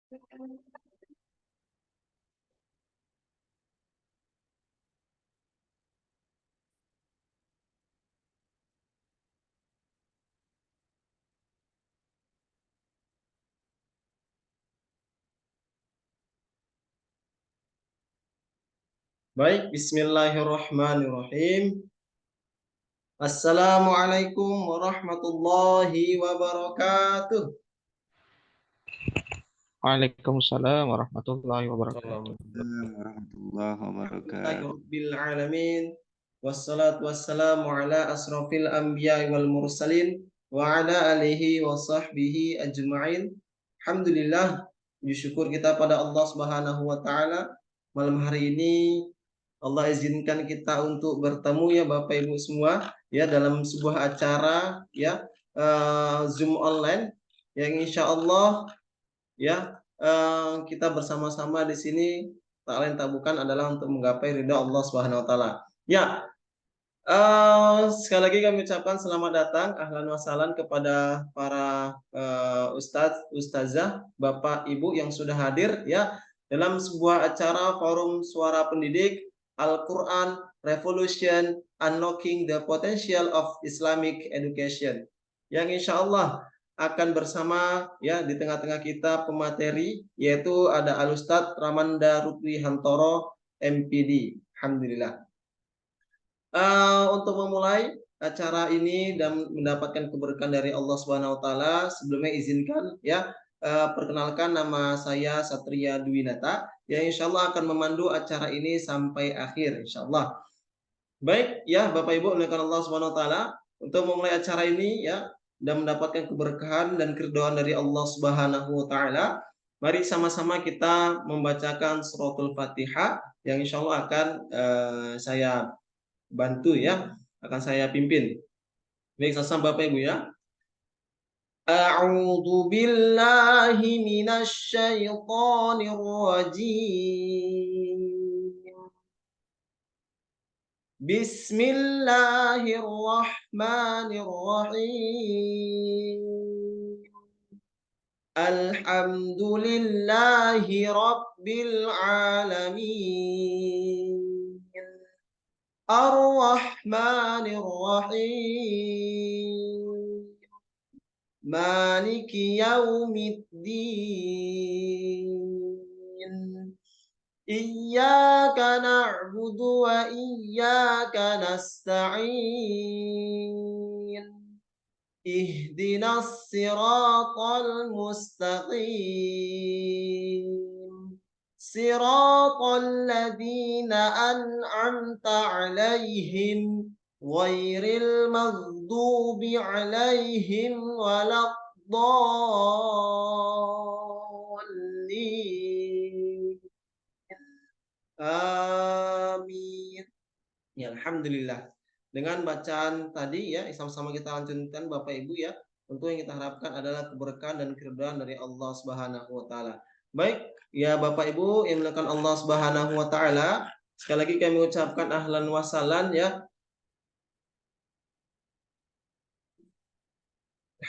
Baik, bismillahirrahmanirrahim. Assalamualaikum warahmatullahi wabarakatuh. Waalaikumsalam warahmatullahi wabarakatuh. Waalaikumsalam warahmatullahi wabarakatuh. Alhamdulillahirabbil alamin. Wassalatu wassalamu ala asrofil anbiya wal mursalin wa ala alihi wa sahbihi ajma'in. Alhamdulillah, puji syukur kita pada Allah Subhanahu wa taala. Malam hari ini Allah izinkan kita untuk bertemu ya Bapak Ibu semua ya dalam sebuah acara ya Zoom online yang insya Allah ya kita bersama-sama di sini tak lain tak bukan adalah untuk menggapai ridha Allah Subhanahu wa taala. Ya, sekali lagi kami ucapkan selamat datang ahlan wa sahlan kepada para ustadz, ustazah, Bapak Ibu yang sudah hadir ya dalam sebuah acara forum suara pendidik Al-Quran Revolution Unlocking the Potential of Islamic Education yang insya Allah akan bersama ya di tengah-tengah kita pemateri yaitu ada Al-Ustadz Ramanda Rukwi Hantoro MPD. Alhamdulillah. Untuk memulai acara ini dan mendapatkan keberkahan dari Allah Subhanahu wa taala, sebelumnya izinkan ya perkenalkan nama saya Satria Dwinata yang insya Allah akan memandu acara ini sampai akhir insya Allah. Baik ya Bapak Ibu oleh Allah Subhanahu wa taala, untuk memulai acara ini ya dan mendapatkan keberkahan dan keridhaan dari Allah Subhanahu wa taala, mari sama-sama kita membacakan suratul Fatihah yang insya Allah akan saya bantu ya, akan saya pimpin. Baik, sama Bapak Ibu ya. A'udzu billahi minasy syaithanir rajim. Bismillahirrahmanirrahim. Alhamdulillahi rabbil alamin. Ar-Rahmanir Rahim. Maliki yaumiddin. Iyyaka na'budu wa iyyaka nasta'in. Ihdinas siratal mustaqim. Siratal ladzina an'amta 'alaihim ghairil maghdubi 'alaihim waladdallin. Amin. Ya, alhamdulillah. Dengan bacaan tadi ya, sama-sama kita lanjutkan Bapak Ibu ya. Tentu yang kita harapkan adalah keberkahan dan keridhaan dari Allah Subhanahu wa taala. Baik, ya Bapak Ibu yang dimuliakan Allah Subhanahu wa taala, sekali lagi kami ucapkan ahlan wa sahlan ya.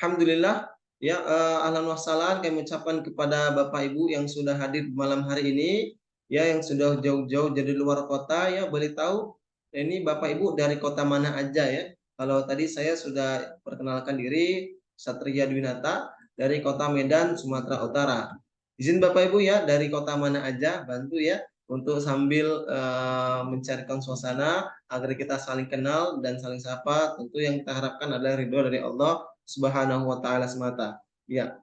Alhamdulillah ya ahlan wa sahlan kami ucapkan kepada Bapak Ibu yang sudah hadir malam hari ini ya, yang sudah jauh-jauh dari luar kota ya, boleh tahu ini Bapak Ibu dari kota mana aja ya. Kalau tadi saya sudah perkenalkan diri Satria Dwinata dari kota Medan, Sumatera Utara. Izin Bapak Ibu ya, dari kota mana aja bantu ya untuk sambil mencarikan suasana agar kita saling kenal dan saling sapa. Tentu yang kita harapkan adalah ridho dari Allah Subhanahu wa taala semata. Ya.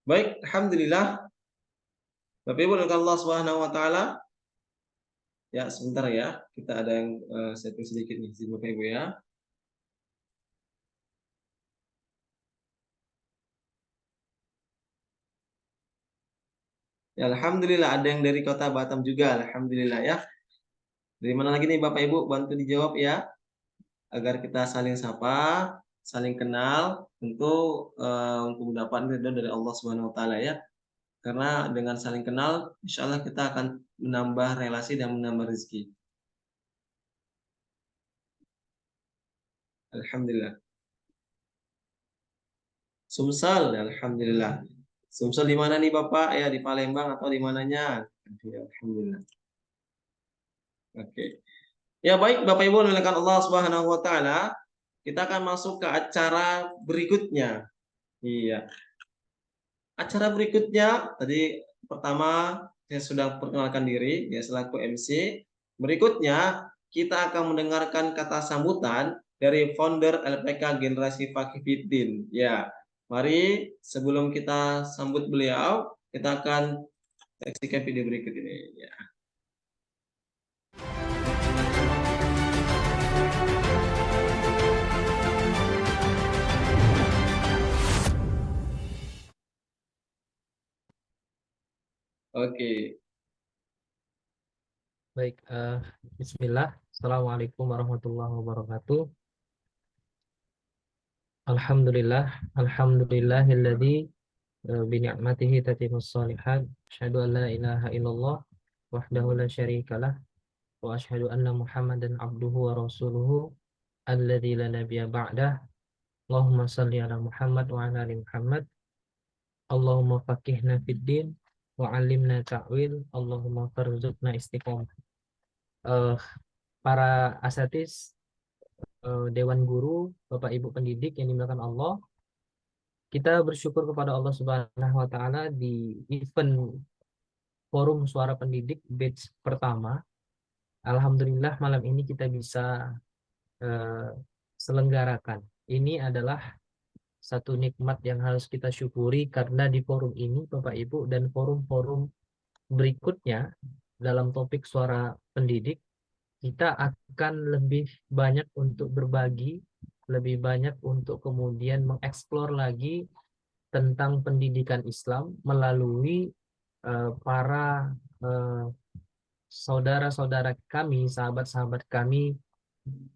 Baik, alhamdulillah. Bapak Ibu dari Allah Subhanahu wa taala. Ya, sebentar ya. Kita ada yang setting sedikit nih, Bapak Ibu ya. Ya, alhamdulillah ada yang dari kota Batam juga, alhamdulillah ya. Dari mana lagi nih Bapak Ibu, bantu dijawab ya, agar kita saling sapa, saling kenal, tentu untuk mendapatkan ridho dari Allah Subhanahu wa taala ya. Karena dengan saling kenal, insya Allah kita akan menambah relasi dan menambah rezeki. Alhamdulillah. Sumsel, alhamdulillah. Sumsel di mana nih Bapak? Ya di Palembang atau di mananya? Alhamdulillah. Oke. Ya baik Bapak Ibu dimuliakan Allah Subhanahu wa taala, kita akan masuk ke acara berikutnya. Iya. Acara berikutnya tadi pertama saya sudah perkenalkan diri ya selaku MC. Berikutnya kita akan mendengarkan kata sambutan dari founder LPK Generasi Fakifiddin. Ya, mari sebelum kita sambut beliau, kita akan saksikan video berikut ini. Ya. Oke. Baik, Bismillah. Assalamualaikum warahmatullahi wabarakatuh. Alhamdulillahilladzi bi ni'matihi tatimmus shalihat. Asyhadu an la ilaha illallah wahdahu la syarikalah wa asyhadu anna Muhammadan abduhu wa rasuluhu alladzi la nabiyya ba'dah. Allahumma shalli ala Muhammad wa ala ali Muhammad. Allahumma faqihna fid din wa 'allimna ta'wil. Allahumma farzuqna istiqomah. Para asatiz, Dewan Guru, Bapak Ibu pendidik yang dimuliakan Allah, kita bersyukur kepada Allah Subhanahu wa taala di event Forum Suara Pendidik batch pertama. Alhamdulillah malam ini kita bisa selenggarakan. Ini adalah satu nikmat yang harus kita syukuri karena di forum ini Bapak Ibu dan forum-forum berikutnya dalam topik suara pendidik kita akan lebih banyak untuk berbagi, lebih banyak untuk kemudian mengeksplor lagi tentang pendidikan Islam melalui para saudara-saudara kami, sahabat-sahabat kami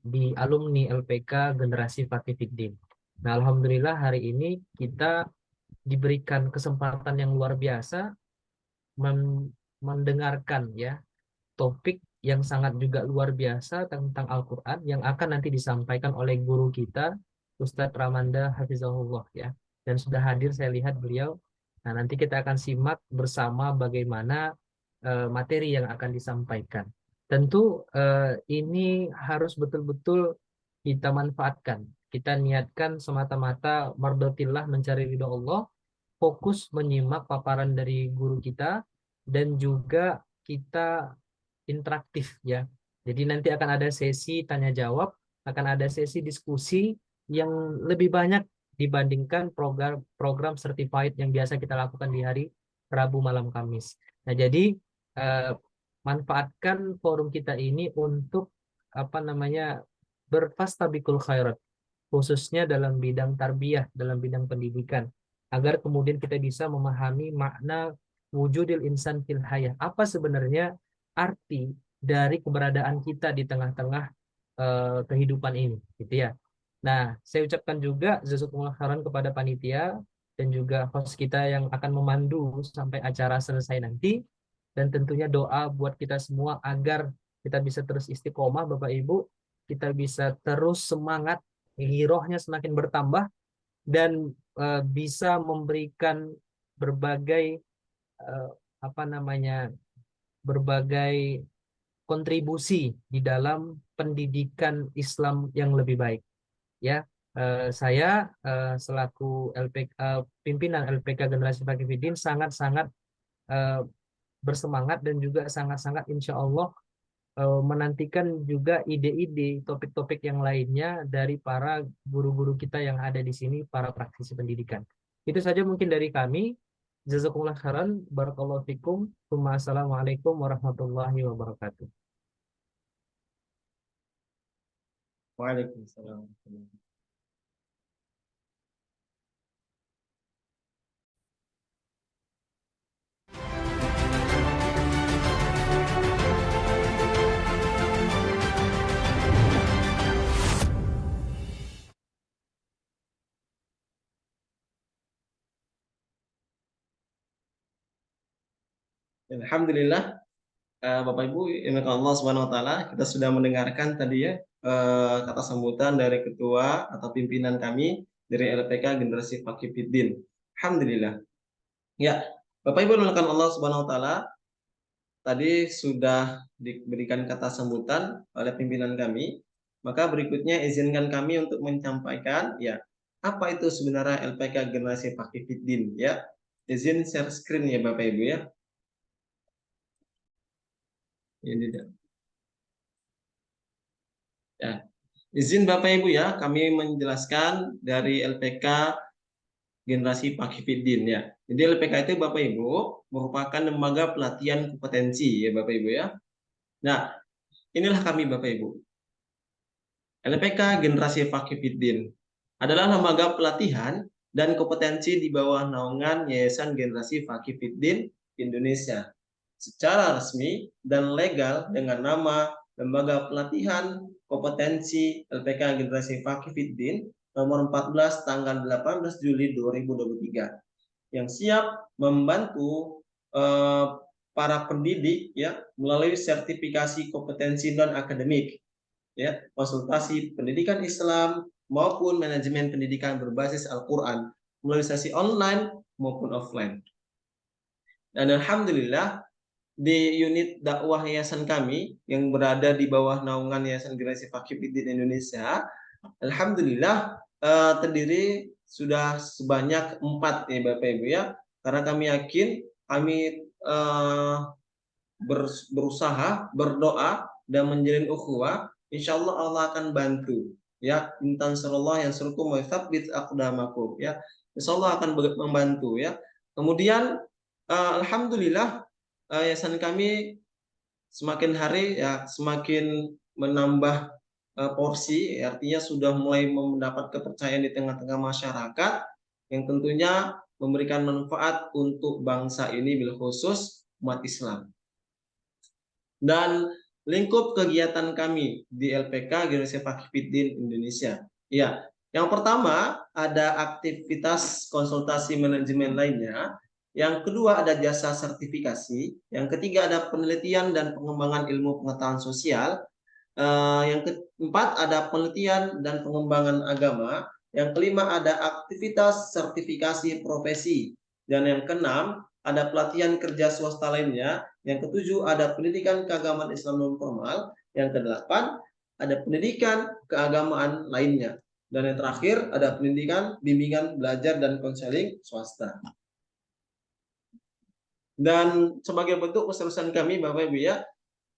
di alumni LPK Generasi Fakifiddin. Nah, alhamdulillah hari ini kita diberikan kesempatan yang luar biasa mendengarkan ya topik yang sangat juga luar biasa tentang Al-Quran yang akan nanti disampaikan oleh guru kita Ustadz Ramanda Hafizahullah ya. Dan sudah hadir saya lihat beliau. Nah, nanti kita akan simak bersama bagaimana materi yang akan disampaikan. Tentu ini harus betul-betul kita manfaatkan. Kita niatkan semata-mata mardotillah mencari ridho Allah, fokus menyimak paparan dari guru kita dan juga kita interaktif ya. Jadi nanti akan ada sesi tanya jawab, akan ada sesi diskusi yang lebih banyak dibandingkan program certified yang biasa kita lakukan di hari Rabu malam Kamis. Nah, jadi manfaatkan forum kita ini untuk berfastabikul khairat, khususnya dalam bidang tarbiyah, dalam bidang pendidikan, agar kemudian kita bisa memahami makna wujudil insan fil hayah. Apa sebenarnya arti dari keberadaan kita di tengah-tengah kehidupan ini, gitu ya. Nah, saya ucapkan juga jazakumullah khairan kepada panitia dan juga host kita yang akan memandu sampai acara selesai nanti. Dan tentunya doa buat kita semua agar kita bisa terus istiqomah, Bapak Ibu. Kita bisa terus semangat, girohnya semakin bertambah, dan bisa memberikan berbagai berbagai kontribusi di dalam pendidikan Islam yang lebih baik. Ya, saya selaku pimpinan LPK Generasi Fakifiddin sangat-sangat bersemangat dan juga sangat-sangat insya Allah menantikan juga ide-ide topik-topik yang lainnya dari para guru-guru kita yang ada di sini, para praktisi pendidikan. Itu saja mungkin dari kami. Jazakumullah khairan, barakallahu fikum. Assalamualaikum warahmatullahi wabarakatuh. Waalaikumsalam. Alhamdulillah, Bapak Ibu, yang Allah Subhanahu Wa Taala, kita sudah mendengarkan tadi ya kata sambutan dari ketua atau pimpinan kami dari LPK Generasi Fakifiddin. Alhamdulillah. Ya, Bapak Ibu dimuliakan Allah Subhanahu wa taala, tadi sudah diberikan kata sambutan oleh pimpinan kami. Maka berikutnya izinkan kami untuk menyampaikan ya, apa itu sebenarnya LPK Generasi Fakifiddin ya. Izin share screen ya Bapak Ibu ya. Ini dia. Ya. Izin Bapak Ibu ya, kami menjelaskan dari LPK Generasi Fakifiddin ya. Jadi LPK itu Bapak Ibu merupakan lembaga pelatihan kompetensi ya Bapak Ibu ya. Nah, inilah kami Bapak Ibu. LPK Generasi Fakifiddin adalah lembaga pelatihan dan kompetensi di bawah naungan Yayasan Generasi Fakifiddin Indonesia secara resmi dan legal dengan nama Lembaga Pelatihan Kompetensi LPK Generasi Fakifiddin nomor 14 tanggal 18 Juli 2023 yang siap membantu para pendidik ya melalui sertifikasi kompetensi non akademik ya, konsultasi pendidikan Islam maupun manajemen pendidikan berbasis Al-Qur'an melalui sesi online maupun offline. Dan alhamdulillah di unit dakwah yayasan kami yang berada di bawah naungan Yayasan Generasi Fakifiddin Indonesia, alhamdulillah terdiri sudah sebanyak 4 ya Bapak Ibu ya. Karena kami yakin kami berusaha, berdoa dan menjalin ukhuwah, insya Allah Allah akan bantu ya. Intan sallallahu yang surukum wa tsabbit aqdamakum ya. Insya Allah akan membantu ya. Kemudian alhamdulillah yayasan kami semakin hari ya semakin menambah porsi, artinya sudah mulai mendapat kepercayaan di tengah-tengah masyarakat yang tentunya memberikan manfaat untuk bangsa ini bil khusus umat Islam. Dan lingkup kegiatan kami di LPK Generasi Fakifiddin Indonesia. Ya, yang pertama ada aktivitas konsultasi manajemen lainnya. Yang kedua ada jasa sertifikasi. Yang ketiga ada penelitian dan pengembangan ilmu pengetahuan sosial. Yang keempat ada penelitian dan pengembangan agama. Yang kelima ada aktivitas sertifikasi profesi. Dan yang keenam ada pelatihan kerja swasta lainnya. Yang ketujuh ada pendidikan keagamaan Islam non formal. Yang kedelapan ada pendidikan keagamaan lainnya. Dan yang terakhir ada pendidikan, bimbingan, belajar, dan konseling swasta. Dan sebagai bentuk keseriusan kami Bapak Ibu ya,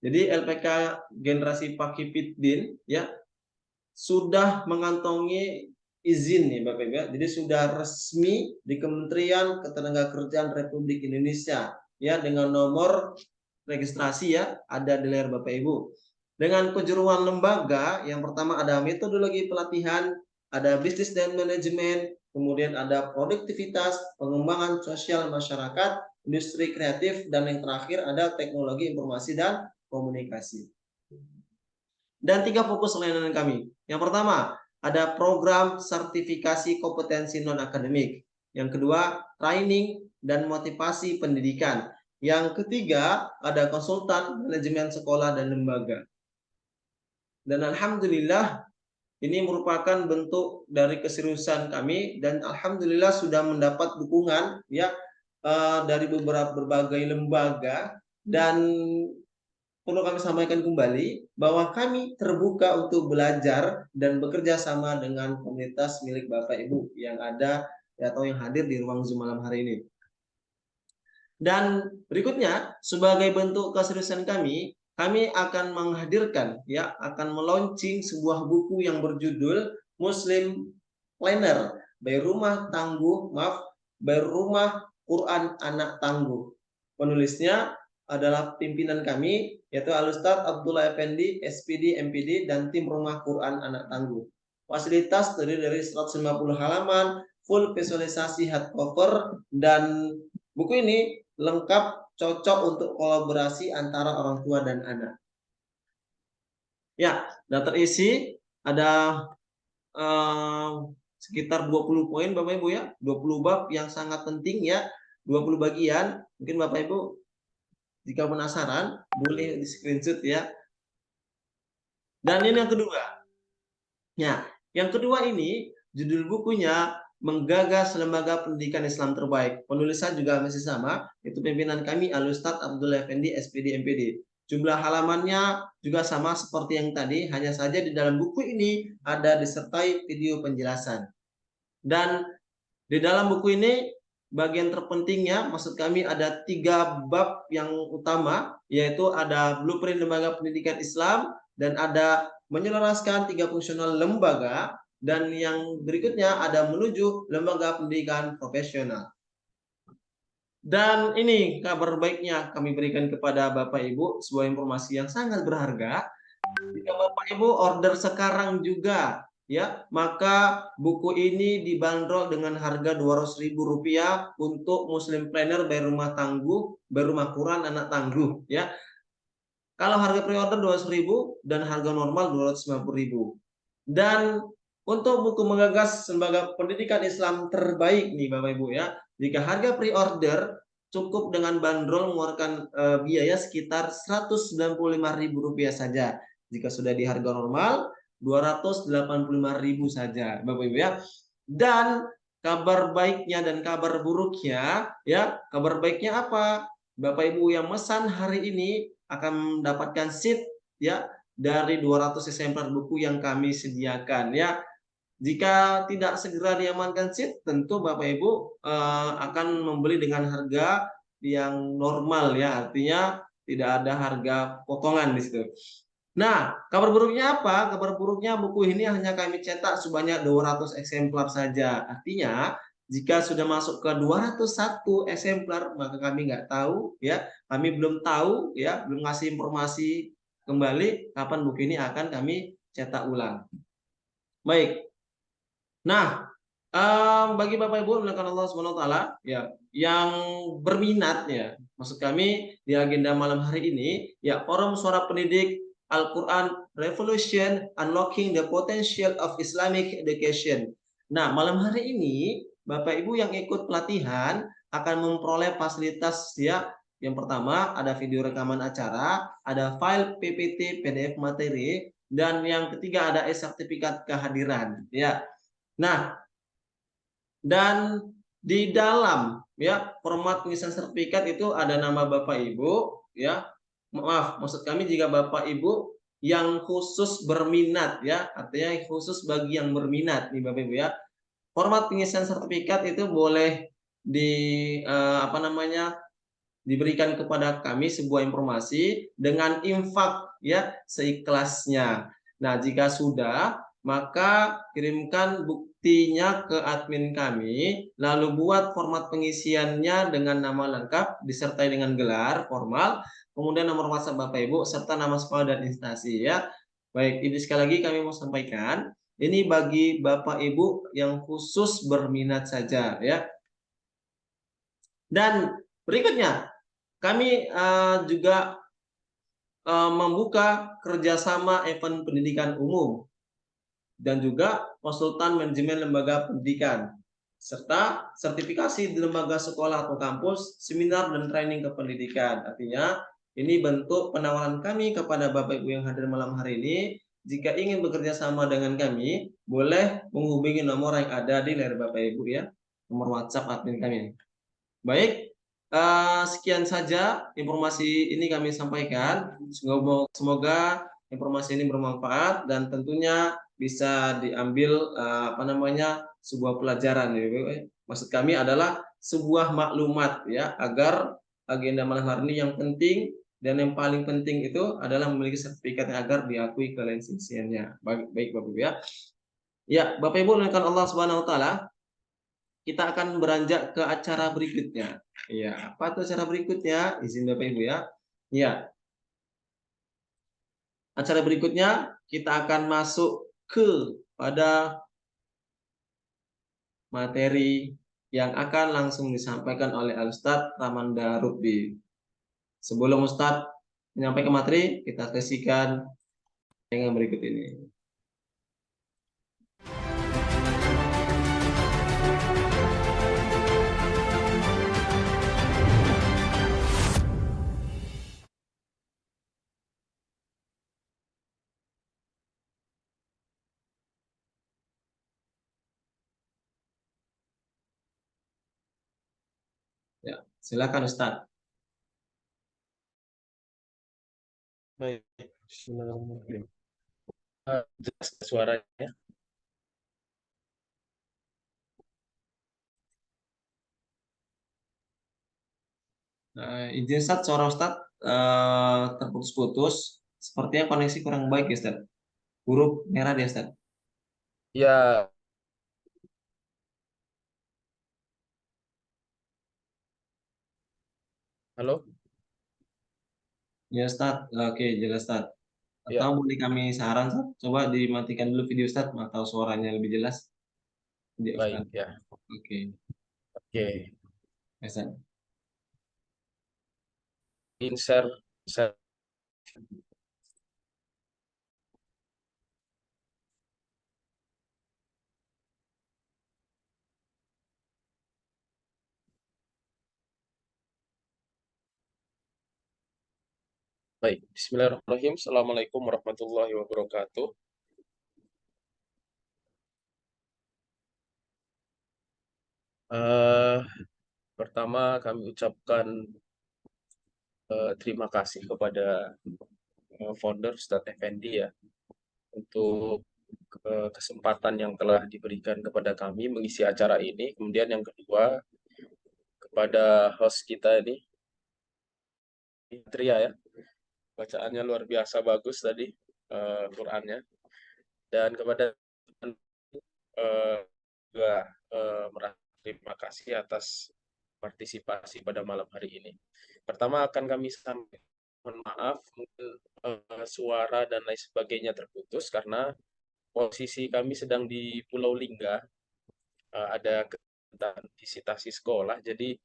jadi LPK Generasi Fakifiddin ya sudah mengantongi izin nih Bapak Ibu ya, jadi sudah resmi di Kementerian Ketenagakerjaan Republik Indonesia ya dengan nomor registrasi ya ada di layar Bapak Ibu. Dengan kejuruan lembaga yang pertama ada metodologi pelatihan, ada bisnis dan manajemen, kemudian ada produktivitas, pengembangan sosial masyarakat, industri kreatif, dan yang terakhir ada teknologi informasi dan komunikasi. Dan 3 fokus layanan kami. Yang pertama, ada program sertifikasi kompetensi non-akademik. Yang kedua, training dan motivasi pendidikan. Yang ketiga, ada konsultan manajemen sekolah dan lembaga. Dan alhamdulillah ini merupakan bentuk dari keseriusan kami dan alhamdulillah sudah mendapat dukungan ya dari berbagai lembaga. Dan perlu kami sampaikan kembali bahwa kami terbuka untuk belajar dan bekerja sama dengan komunitas milik Bapak Ibu yang ada atau yang hadir di ruang Zoom malam hari ini. Dan berikutnya sebagai bentuk keseriusan kami akan menghadirkan ya akan meluncing sebuah buku yang berjudul Muslim Planner by Rumah Quran Anak Tangguh. Penulisnya adalah pimpinan kami yaitu Al-Ustadz Abdullah Effendi, SPD, MPD, dan tim Rumah Quran Anak Tangguh. Fasilitas terdiri dari 150 halaman, full visualisasi hardcover, dan buku ini lengkap cocok untuk kolaborasi antara orang tua dan anak. Ya, dan terisi ada sekitar 20 poin Bapak Ibu ya, 20 bab yang sangat penting ya, 20 bagian. Mungkin Bapak Ibu jika penasaran boleh di screenshot ya. Dan ini yang kedua. Ya, yang kedua ini Judul bukunya Menggagas Lembaga Pendidikan Islam Terbaik. Penulisan juga masih sama, itu pimpinan kami Al-Ustadz Abdullah Effendi, SPD, MPD. Jumlah halamannya juga sama seperti yang tadi, hanya saja di dalam buku ini ada disertai video penjelasan. Dan di dalam buku ini bagian terpentingnya, maksud kami ada 3 bab yang utama, yaitu ada blueprint lembaga pendidikan Islam, dan ada menyelaraskan 3 fungsional lembaga, dan yang berikutnya ada menuju lembaga pendidikan profesional. Dan ini kabar baiknya kami berikan kepada Bapak Ibu, sebuah informasi yang sangat berharga. Jika Bapak Ibu order sekarang juga, ya, maka buku ini dibanderol dengan harga Rp200.000 untuk Muslim Planner by Rumah Tangguh, by Rumah Quran Anak Tangguh, ya. Kalau harga pre-order 200.000 dan harga normal 250.000. Dan untuk buku Menggagas Lembaga Pendidikan Islam Terbaik nih Bapak Ibu ya, jika harga pre-order cukup dengan bandrol mengeluarkan biaya sekitar Rp195.000 saja. Jika sudah di harga normal Rp285.000 saja Bapak Ibu ya. Dan kabar baiknya dan kabar buruknya ya, kabar baiknya apa? Bapak Ibu yang mesan hari ini akan mendapatkan seat ya dari 200 eksemplar buku yang kami sediakan ya. Jika tidak segera diamankan seat, tentu Bapak Ibu akan membeli dengan harga yang normal ya, artinya tidak ada harga potongan di situ. Nah, kabar buruknya apa? Kabar buruknya buku ini hanya kami cetak sebanyak 200 eksemplar saja. Artinya, jika sudah masuk ke 201 eksemplar, maka kami nggak tahu ya, kami belum tahu ya, belum ngasih informasi kembali kapan buku ini akan kami cetak ulang. Baik. Nah, bagi Bapak Ibu melakukan Allah Subhanahu wa taala ya yang berminat ya, maksud kami di agenda malam hari ini ya, Forum Suara Pendidik Al-Quran Revolution Unlocking the Potential of Islamic Education. Nah, malam hari ini Bapak Ibu yang ikut pelatihan akan memperoleh fasilitas ya. Yang pertama ada video rekaman acara, ada file PPT PDF materi, dan yang ketiga ada sertifikat kehadiran ya. Nah, dan di dalam ya format pengisian sertifikat itu ada nama Bapak Ibu ya. Maaf, maksud kami jika Bapak Ibu yang khusus berminat ya, artinya khusus bagi yang berminat nih Bapak Ibu ya. Format pengisian sertifikat itu boleh diberikan kepada kami sebuah informasi dengan infak ya seikhlasnya. Nah, jika sudah, maka kirimkan buktinya ke admin kami, lalu buat format pengisiannya dengan nama lengkap disertai dengan gelar formal, kemudian nomor WhatsApp Bapak Ibu serta nama sekolah dan instansi ya. Baik, ini sekali lagi kami mau sampaikan, ini bagi Bapak Ibu yang khusus berminat saja ya. Dan berikutnya kami juga membuka kerjasama event pendidikan umum dan juga konsultan manajemen lembaga pendidikan, serta sertifikasi di lembaga sekolah atau kampus, seminar dan training kependidikan. Artinya ini bentuk penawaran kami kepada Bapak Ibu yang hadir malam hari ini. Jika ingin bekerja sama dengan kami, boleh menghubungi nomor yang ada di layar Bapak Ibu ya, nomor WhatsApp admin kami. Baik, sekian saja informasi ini kami sampaikan. Semoga informasi ini bermanfaat dan tentunya bisa diambil sebuah pelajaran. Maksud kami adalah sebuah maklumat ya, agar agenda malam hari ini yang penting dan yang paling penting itu adalah memiliki sertifikat yang agar diakui kelisensiannya. Baik Bapak Ibu ya. Ya, Bapak Ibu dengan Allah Subhanahu wa taala, kita akan beranjak ke acara berikutnya. Ya, apa tuh acara berikutnya? Izin Bapak Ibu ya. Ya. Acara berikutnya kita akan masuk pada materi yang akan langsung disampaikan oleh Al-Ustadz Ramanda Rubbi. Sebelum Ustadz menyampaikan materi, kita saksikan yang berikut ini. Silakan Ustadz. Baik, Bismillahirrahmanirrahim. Jelas suaranya? Izin Ustadz, suara Ustadz terputus-putus. Sepertinya koneksi kurang baik ya Ustadz. Huruf merah ya Ustadz. Ya, halo? Ya Ustadz, oke jelas Ustadz. Ya, Atau boleh kami saran Ustadz? Coba dimatikan dulu video Ustadz, atau suaranya lebih jelas. Ya baik Ustadz. ya. Oke, Oke, ya, Ustadz. share. Baik, Bismillahirrahmanirrahim. Assalamualaikum warahmatullahi wabarakatuh. Eh, Pertama kami ucapkan terima kasih kepada founder Ustadz Effendi ya untuk kesempatan yang telah diberikan kepada kami mengisi acara ini. Kemudian yang kedua kepada host kita ini, Tria ya, bacaannya luar biasa bagus tadi Qurannya. Dan kepada juga merasa terima kasih atas partisipasi pada malam hari ini. Pertama akan kami sampaikan mohon maaf mungkin suara dan lain sebagainya terputus karena posisi kami sedang di Pulau Lingga, ada kegiatan visitasi sekolah, jadi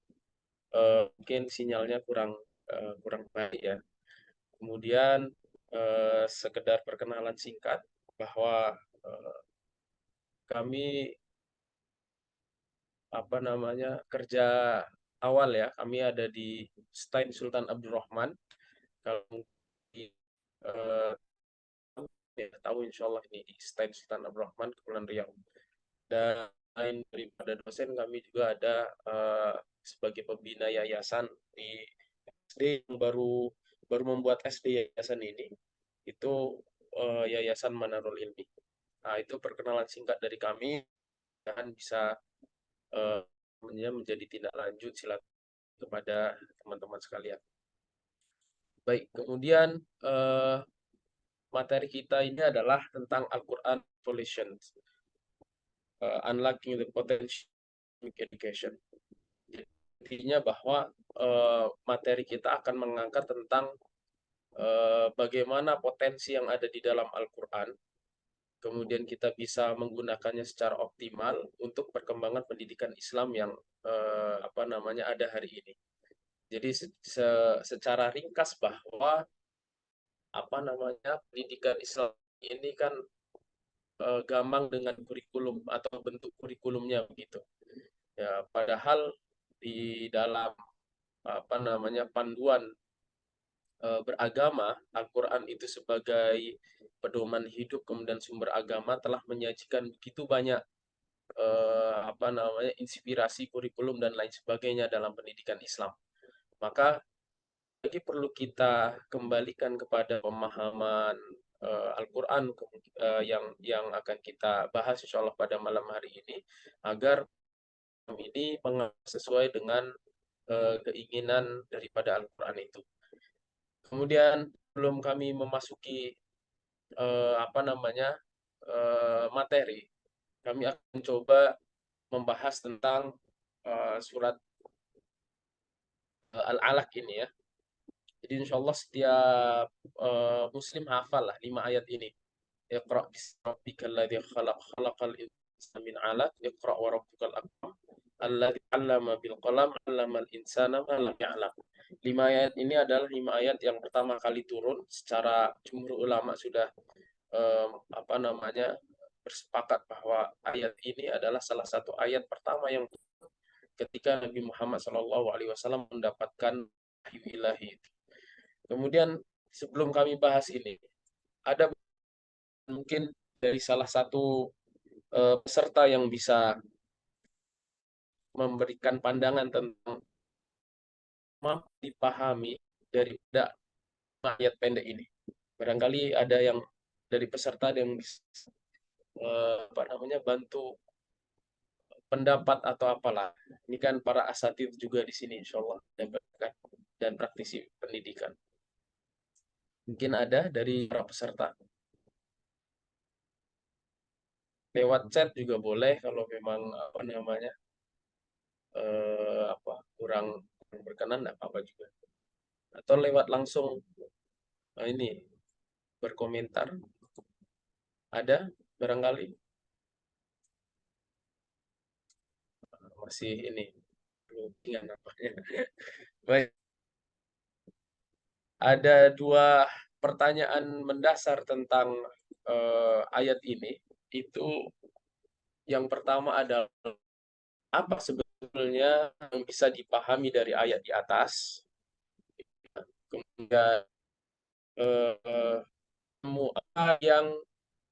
mungkin sinyalnya kurang baik ya. Kemudian sekedar perkenalan singkat bahwa kami kerja awal ya, kami ada di Stein Sultan Abdurrahman. Kalau mungkin tahu insya Allah ini di Stein Sultan Abdurrahman, Kepulauan Riau. Dan lain daripada dosen, kami juga ada sebagai pembina yayasan di SD yang baru membuat SD yayasan ini, itu Yayasan Manarul Ilmi. Nah, itu perkenalan singkat dari kami dan bisa menjadi tindak lanjut silakan kepada teman-teman sekalian. Baik, kemudian materi kita ini adalah tentang Al-Quran Evolution, Unlocking the Potential Education. Intinya bahwa materi kita akan mengangkat tentang bagaimana potensi yang ada di dalam Al-Quran, kemudian kita bisa menggunakannya secara optimal untuk perkembangan pendidikan Islam yang ada hari ini. Jadi secara ringkas bahwa pendidikan Islam ini kan gampang dengan kurikulum atau bentuk kurikulumnya begitu. Ya, padahal di dalam panduan beragama, Al-Quran itu sebagai pedoman hidup kemudian sumber agama telah menyajikan begitu banyak inspirasi kurikulum dan lain sebagainya dalam pendidikan Islam. Maka lagi perlu kita kembalikan kepada pemahaman Al-Quran yang akan kita bahas insya Allah pada malam hari ini, agar ini sesuai dengan keinginan daripada Al-Quran itu. Kemudian sebelum kami memasuki materi, kami akan mencoba membahas tentang surat Al-Alaq ini ya. Jadi insya Allah setiap muslim hafal lah 5 ayat ini. Iqra' bismi rabbikal ladzi khalaq, khalaqal insana min 'alaq, iqra' wa rabbukal akram, alladzi 'allama bil qalam, 'allamal insana ma lam ya'lam. 5 ayat ini adalah 5 ayat yang pertama kali turun. Secara jumhur ulama sudah bersepakat bahwa ayat ini adalah salah satu ayat pertama yang ketika Nabi Muhammad SAW mendapatkan wahyu ilahi. Kemudian sebelum kami bahas ini, ada mungkin dari salah satu peserta yang bisa memberikan pandangan tentang mampu dipahami daripada ayat pendek ini. Barangkali ada yang dari peserta yang bisa bantu pendapat atau apalah. Ini kan para asatidz juga di sini insya Allah dan praktisi pendidikan. Mungkin ada dari para peserta. Lewat chat juga boleh kalau memang kurang berkenan, enggak apa-apa juga. Atau lewat langsung ini berkomentar. Ada barangkali masih ini namanya. Baik. Ada dua pertanyaan mendasar tentang ayat ini. Itu yang pertama adalah apa sebetulnya yang bisa dipahami dari ayat di atas. Kemudian apa yang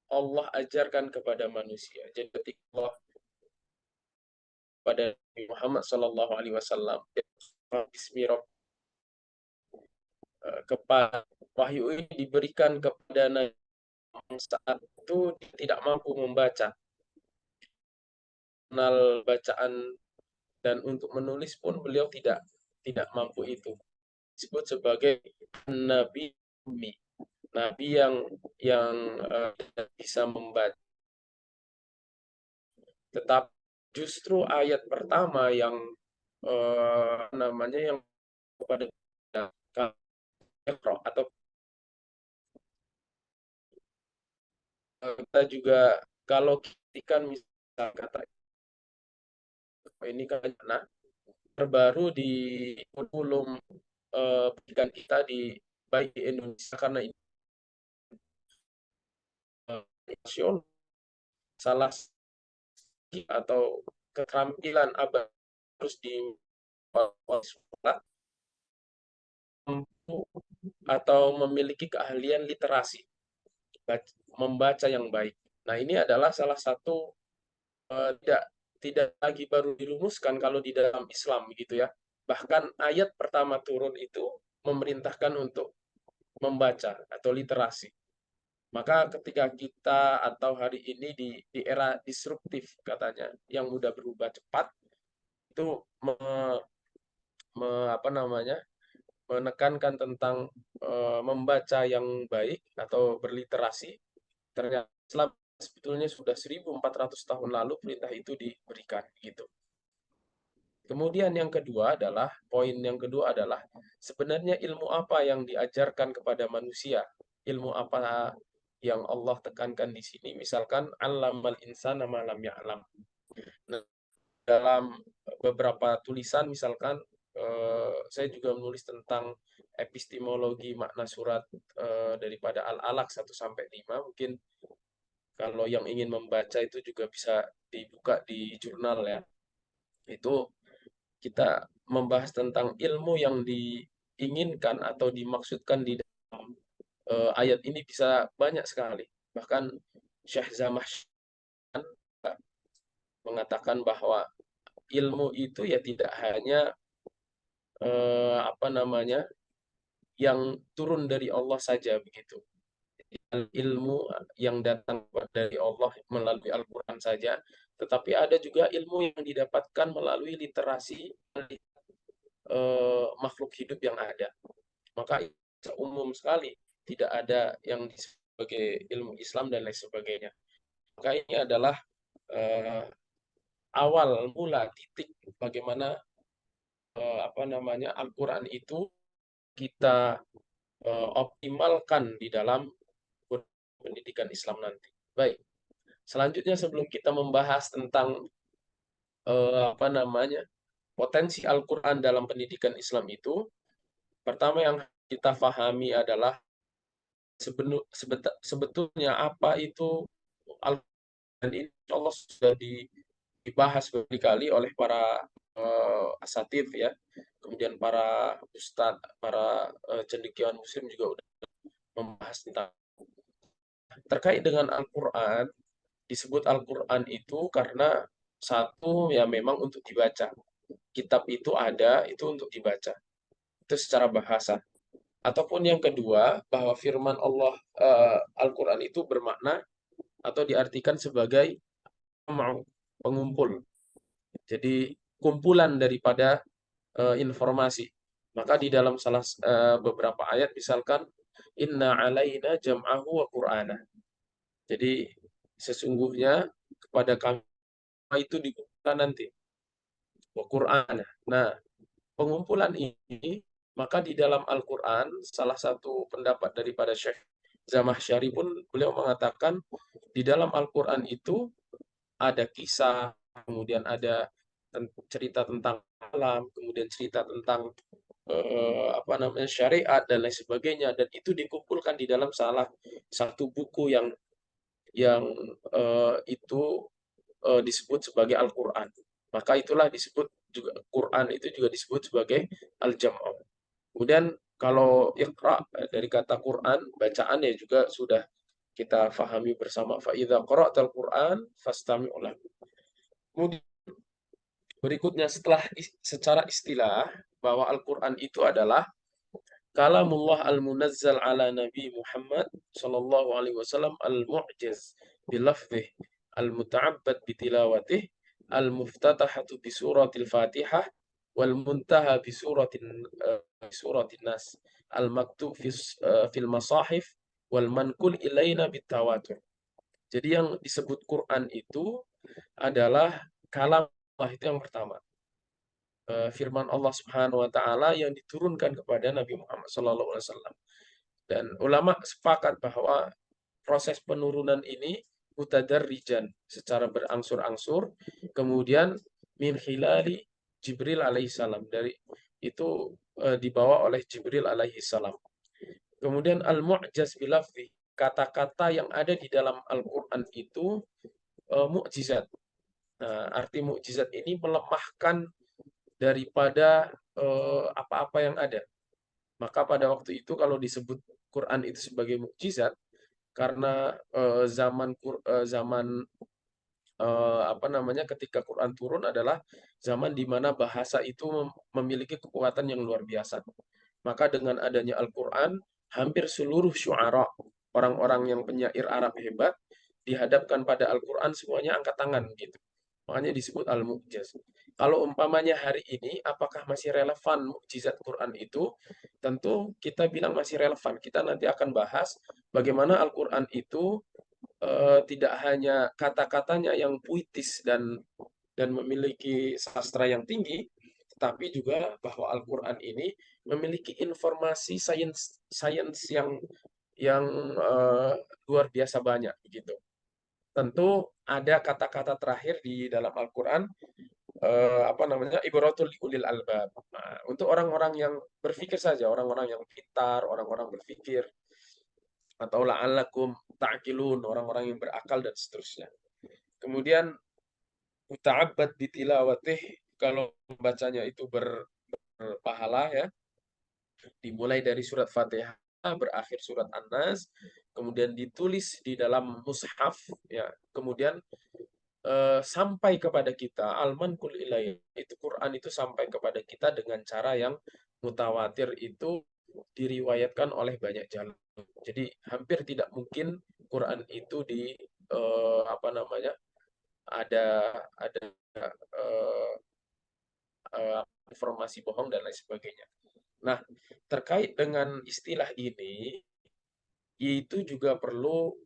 Allah ajarkan kepada manusia. Jadi ketika Allah pada Muhammad Sallallahu Alaihi Wasallam kepada wahyu ini diberikan kepada Nabi saat itu tidak mampu membaca, kenal bacaan dan untuk menulis pun beliau tidak mampu itu. Disebut sebagai Nabi Ummi, Nabi yang bisa membaca. Tetapi justru ayat pertama yang yang kepada atau kita juga kalau ketika misal kata ini kan terbaru di kurikulum pendidikan kita di baik di Indonesia karena ini nasional salah atau keterampilan abad harus di sekolah atau memiliki keahlian literasi membaca yang baik. Nah, ini adalah salah satu tidak lagi baru dirumuskan kalau di dalam Islam gitu ya. Bahkan ayat pertama turun itu memerintahkan untuk membaca atau literasi. Maka ketika kita atau hari ini di era disruptif katanya yang mudah berubah cepat itu menekankan tentang membaca yang baik atau berliterasi. Ternyata Islam sebetulnya sudah 1400 tahun lalu perintah itu diberikan gitu. Kemudian poin yang kedua adalah sebenarnya ilmu apa yang diajarkan kepada manusia? Ilmu apa yang Allah tekankan di sini? Misalkan allamal insana ma lam ya'lam. Nah, dalam beberapa tulisan misalkan saya juga menulis tentang epistemologi makna surat daripada Al-Alaq 1 sampai 5. Mungkin kalau yang ingin membaca itu juga bisa dibuka di jurnal ya. Itu kita membahas tentang ilmu yang diinginkan atau dimaksudkan di dalam ayat ini bisa banyak sekali. Bahkan Syekh Zamakhsyari mengatakan bahwa ilmu itu ya tidak hanya yang turun dari Allah saja begitu. Ilmu yang datang dari Allah melalui Al-Quran saja, tetapi ada juga ilmu yang didapatkan melalui literasi makhluk hidup yang ada. Maka umum sekali, tidak ada yang sebagai ilmu Islam dan lain sebagainya. Maka ini adalah awal mula titik bagaimana Al-Quran itu kita optimalkan di dalam pendidikan Islam nanti. Baik. Selanjutnya sebelum kita membahas tentang potensi Al-Quran dalam pendidikan Islam itu, pertama yang kita pahami adalah sebetulnya apa itu Al-Quran. Ini Allah sudah dibahas berkali-kali oleh para asatidz ya, kemudian para ustadz, para cendekiawan muslim juga sudah membahas tentang terkait dengan Al-Quran. Disebut Al-Quran itu karena satu ya memang untuk dibaca. Kitab itu ada itu untuk dibaca. itu secara bahasa. Ataupun yang kedua, bahwa firman Allah Al-Quran itu bermakna atau diartikan sebagai pengumpul. Jadi kumpulan daripada informasi. Maka di dalam beberapa ayat misalkan inna alaina jam'ahu wa qur'ana. Jadi sesungguhnya kepada kami itu dikumpulkan nanti wa qur'ana. Nah, pengumpulan ini maka di dalam Al-Qur'an salah satu pendapat daripada Syekh Zamakhsyari pun beliau mengatakan di dalam Al-Qur'an itu ada kisah, kemudian ada cerita tentang alam, kemudian cerita tentang syariat dan lain sebagainya, dan itu dikumpulkan di dalam salah satu buku yang itu disebut sebagai Al-Qur'an. Maka itulah disebut juga Quran itu juga disebut sebagai Al-Jam'u. Kemudian kalau Iqra dari kata Quran, bacaannya juga sudah kita fahami bersama. Fa idza qara'tal Qur'an fastami'u lahu. Kemudian berikutnya secara istilah bahwa Al-Qur'an itu adalah kalamullah al-munazzal ala Nabi Muhammad sallallahu alaihi wasallam al-mu'jiz bilafzih al-muta'abbad bitilawatih al-muftatahatu bi suratil Fatihah wal muntaha bi suratin Nas al-maktub fil masahif wal manqul ilaina bitawatur. Jadi yang disebut Quran itu adalah kalam Allah, itu yang pertama. Firman Allah Subhanahu wa taala yang diturunkan kepada Nabi Muhammad sallallahu alaihi wasallam. Dan ulama sepakat bahwa proses penurunan ini mutadarrijan, secara berangsur-angsur, kemudian min hilali Jibril alaihissalam, dari itu dibawa oleh Jibril alaihissalam. Kemudian al-mu'jaz bilafzi, kata-kata yang ada di dalam Al-Qur'an itu mukjizat. Nah, arti mukjizat ini melemahkan daripada apa-apa yang ada. Maka pada waktu itu kalau disebut Quran itu sebagai mukjizat, karena zaman ketika Quran turun adalah zaman di mana bahasa itu memiliki kekuatan yang luar biasa. Maka dengan adanya Al-Quran, hampir seluruh syu'ara, orang-orang yang penyair Arab hebat, dihadapkan pada Al-Quran semuanya angkat tangan gitu. Makanya disebut Al-Mu'jaz. Kalau umpamanya hari ini, apakah masih relevan mukjizat Quran itu? Tentu kita bilang masih relevan. Kita nanti akan bahas bagaimana Al-Quran itu tidak hanya kata-katanya yang puitis dan memiliki sastra yang tinggi, tetapi juga bahwa Al-Quran ini memiliki informasi sains yang luar biasa banyak gitu. Tentu ada kata-kata terakhir di dalam Al-Quran, ibratul liulil albab. Nah, untuk orang-orang yang berpikir saja, orang-orang yang pintar, orang-orang berpikir, atau la'allakum ta'qilun, orang-orang yang berakal dan seterusnya. Kemudian muta'abbad bitilawatih, kalau membacanya itu berpahala ya. Dimulai dari surat Fatihah berakhir surat An-Nas, kemudian ditulis di dalam mushaf ya. Kemudian sampai kepada kita al-manqul ilaih, itu Quran itu sampai kepada kita dengan cara yang mutawatir, itu diriwayatkan oleh banyak jalur. Jadi hampir tidak mungkin Quran itu ada informasi bohong dan lain sebagainya. Nah, terkait dengan istilah ini, itu juga perlu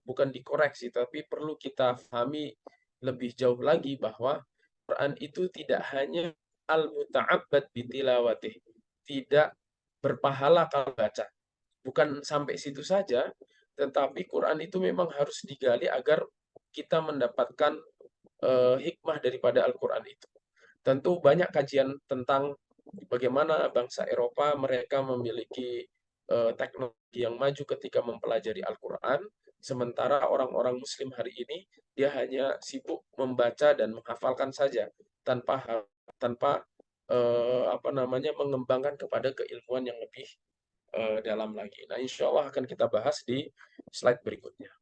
bukan dikoreksi, tapi perlu kita pahami lebih jauh lagi bahwa Quran itu tidak hanya al-muta'abbad bitilawatih, tidak berpahala kalau baca. Bukan sampai situ saja, tetapi Quran itu memang harus digali agar kita mendapatkan hikmah daripada Al-Quran itu. Tentu banyak kajian tentang bagaimana bangsa Eropa mereka memiliki teknologi yang maju ketika mempelajari Al-Quran, sementara orang-orang Muslim hari ini dia hanya sibuk membaca dan menghafalkan saja tanpa mengembangkan kepada keilmuan yang lebih dalam lagi. Nah, insya Allah akan kita bahas di slide berikutnya.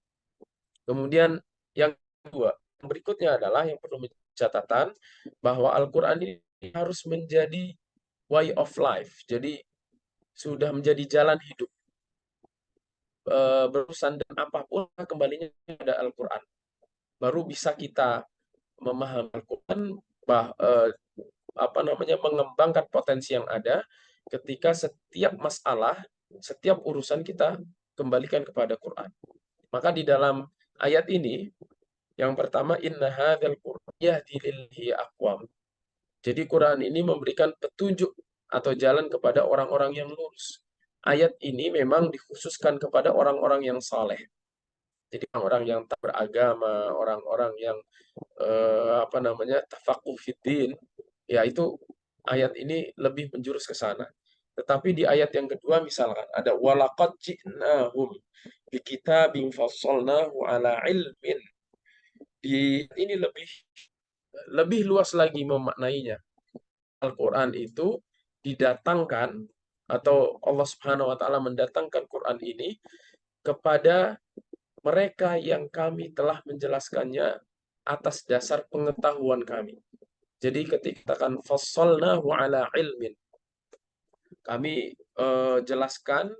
Kemudian yang kedua, berikutnya adalah yang perlu menjadi catatan bahwa Al-Quran ini harus menjadi way of life. Jadi sudah menjadi jalan hidup. Berurusan dengan apapun kembalinya pada Al-Quran. Baru bisa kita memahami Al-Quran, mengembangkan potensi yang ada ketika setiap masalah, setiap urusan kita kembalikan kepada Quran. Maka di dalam ayat ini, yang pertama, inna hadzal Qur'an yahdi lillati aqwam. Jadi Quran ini memberikan petunjuk atau jalan kepada orang-orang yang lurus. Ayat ini memang dikhususkan kepada orang-orang yang saleh. Jadi orang-orang yang tak beragama, orang-orang yang tafaqquh fiddin, ya itu ayat ini lebih menjurus ke sana. Tetapi di ayat yang kedua misalkan ada walaqad ji'nahum bikitabin fassalnahu ala ilmin. Ini lebih luas lagi memaknainya. Al-Quran itu didatangkan atau Allah Subhanahu wa taala mendatangkan Quran ini kepada mereka yang kami telah menjelaskannya atas dasar pengetahuan kami. Jadi ketika katakan fassalnahu ala ilmin, kami jelaskan,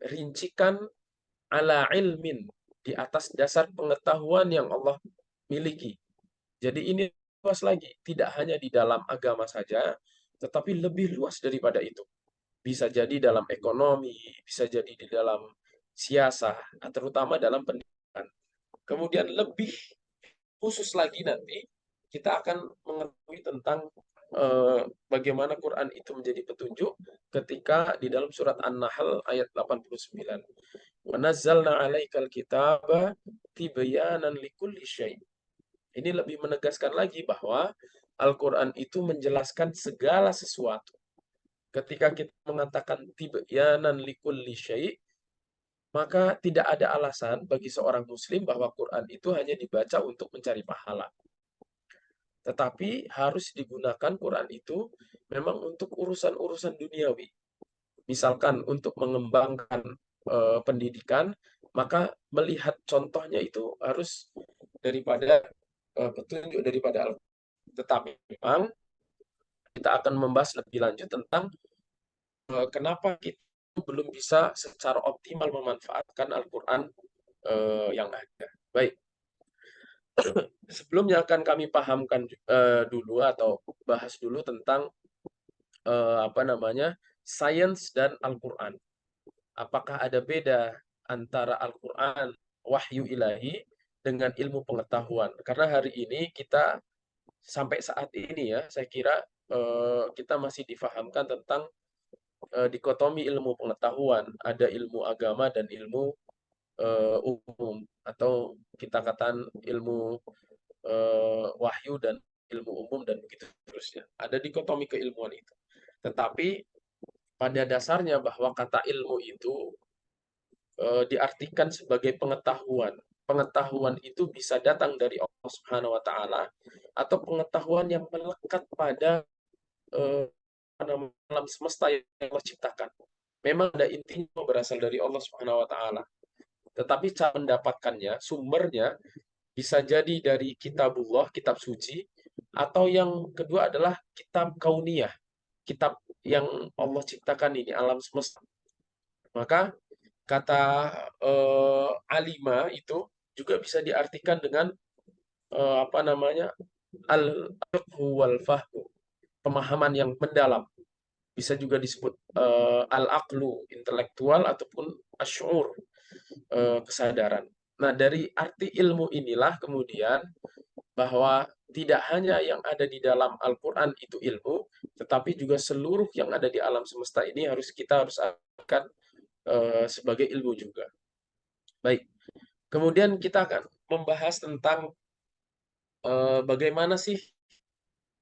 rincikan ala ilmin, di atas dasar pengetahuan yang Allah miliki. Jadi ini luas lagi, tidak hanya di dalam agama saja, tetapi lebih luas daripada itu. Bisa jadi dalam ekonomi, bisa jadi di dalam siasah, terutama dalam pendidikan. Kemudian lebih khusus lagi nanti, kita akan mengetahui tentang bagaimana Quran itu menjadi petunjuk ketika di dalam surat An-Nahl ayat 89. Wa nazzalna 'alaikal kitaba tibyanan likulli syai'. Ini lebih menegaskan lagi bahwa Al-Quran itu menjelaskan segala sesuatu. Ketika kita mengatakan tibyanan likulli syai', maka tidak ada alasan bagi seorang muslim bahwa Quran itu hanya dibaca untuk mencari pahala. Tetapi harus digunakan Quran itu memang untuk urusan-urusan duniawi. Misalkan untuk mengembangkan pendidikan, maka melihat contohnya itu harus daripada petunjuk daripada Al-Quran. Tetapi memang kita akan membahas lebih lanjut tentang kenapa kita belum bisa secara optimal memanfaatkan Al-Quran yang ada. Baik. Sebelumnya akan kami pahamkan dulu atau bahas dulu tentang sains dan Al-Quran. Apakah ada beda antara Al-Quran, wahyu ilahi, dengan ilmu pengetahuan? Karena hari ini kita sampai saat ini ya, saya kira kita masih difahamkan tentang dikotomi ilmu pengetahuan. Ada ilmu agama dan ilmu umum, atau kita katakan ilmu wahyu dan ilmu umum dan begitu terusnya. Ada dikotomi keilmuan itu. Tetapi pada dasarnya bahwa kata ilmu itu diartikan sebagai pengetahuan. Pengetahuan itu bisa datang dari Allah Subhanahu wa taala atau pengetahuan yang melekat pada alam semesta yang Allah ciptakan. Memang ada intinya berasal dari Allah Subhanahu wa taala. Tetapi cara mendapatkannya, sumbernya bisa jadi dari kitabullah, kitab suci, atau yang kedua adalah kitab kauniyah, kitab yang Allah ciptakan ini, alam semesta. Maka kata alima itu juga bisa diartikan dengan al-fiqhu wal fahmu, pemahaman yang mendalam. Bisa juga disebut al-aqlu, intelektual, ataupun asy'ur, kesadaran. Nah, dari arti ilmu inilah kemudian bahwa tidak hanya yang ada di dalam Al-Quran itu ilmu, tetapi juga seluruh yang ada di alam semesta ini kita harus akan sebagai ilmu juga. Baik, kemudian kita akan membahas tentang bagaimana sih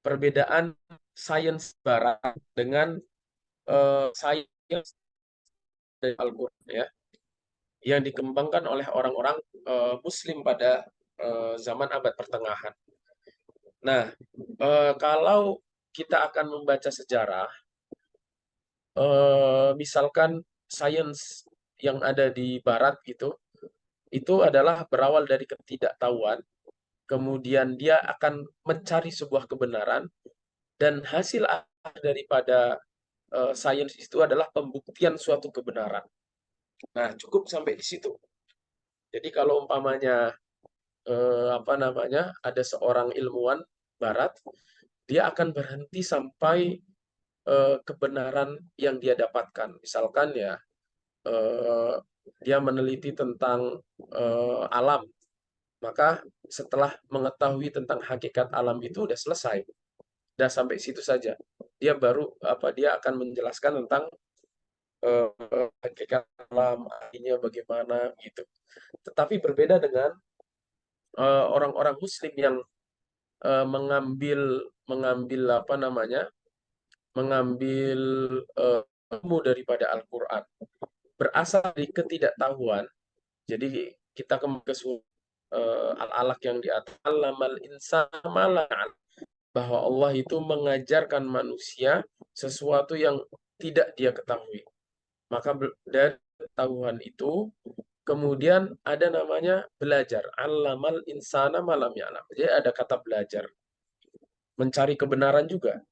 perbedaan sains barat dengan sains dari Al-Quran ya, yang dikembangkan oleh orang-orang Muslim pada zaman abad pertengahan. Nah, kalau kita akan membaca sejarah, misalkan sains yang ada di Barat itu adalah berawal dari ketidaktahuan, kemudian dia akan mencari sebuah kebenaran, Dan hasil akhir daripada sains itu adalah pembuktian suatu kebenaran. Nah, cukup sampai di situ. Jadi kalau umpamanya ada seorang ilmuwan barat, dia akan berhenti sampai kebenaran yang dia dapatkan. Misalkan ya, dia meneliti tentang alam, maka setelah mengetahui tentang hakikat alam itu udah selesai, udah sampai situ saja. Dia akan menjelaskan tentang hakikat alam, artinya bagaimana gitu. Tetapi berbeda dengan orang-orang Muslim yang mengambil ilmu daripada Al-Quran berasal dari ketidaktahuan. Jadi kita kembali ke al-alaq yang di atas, allamal insana ma lam ya'lam, bahwa Allah itu mengajarkan manusia sesuatu yang tidak dia ketahui. Maka dari ketahuan itu kemudian ada namanya belajar, allamal insana ma lam ya'lam. Jadi ada kata belajar, mencari kebenaran juga.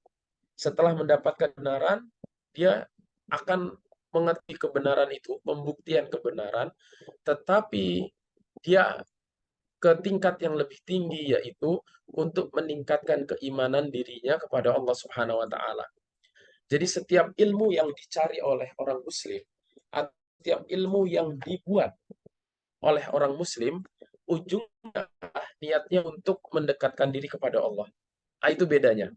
Setelah mendapatkan kebenaran, dia akan mengerti kebenaran itu, pembuktian kebenaran, tetapi dia ke tingkat yang lebih tinggi, yaitu untuk meningkatkan keimanan dirinya kepada Allah Subhanahu wa Ta'ala. Jadi setiap ilmu yang dicari oleh orang Muslim, atau setiap ilmu yang dibuat oleh orang Muslim, ujungnya niatnya untuk mendekatkan diri kepada Allah. Nah, itu bedanya.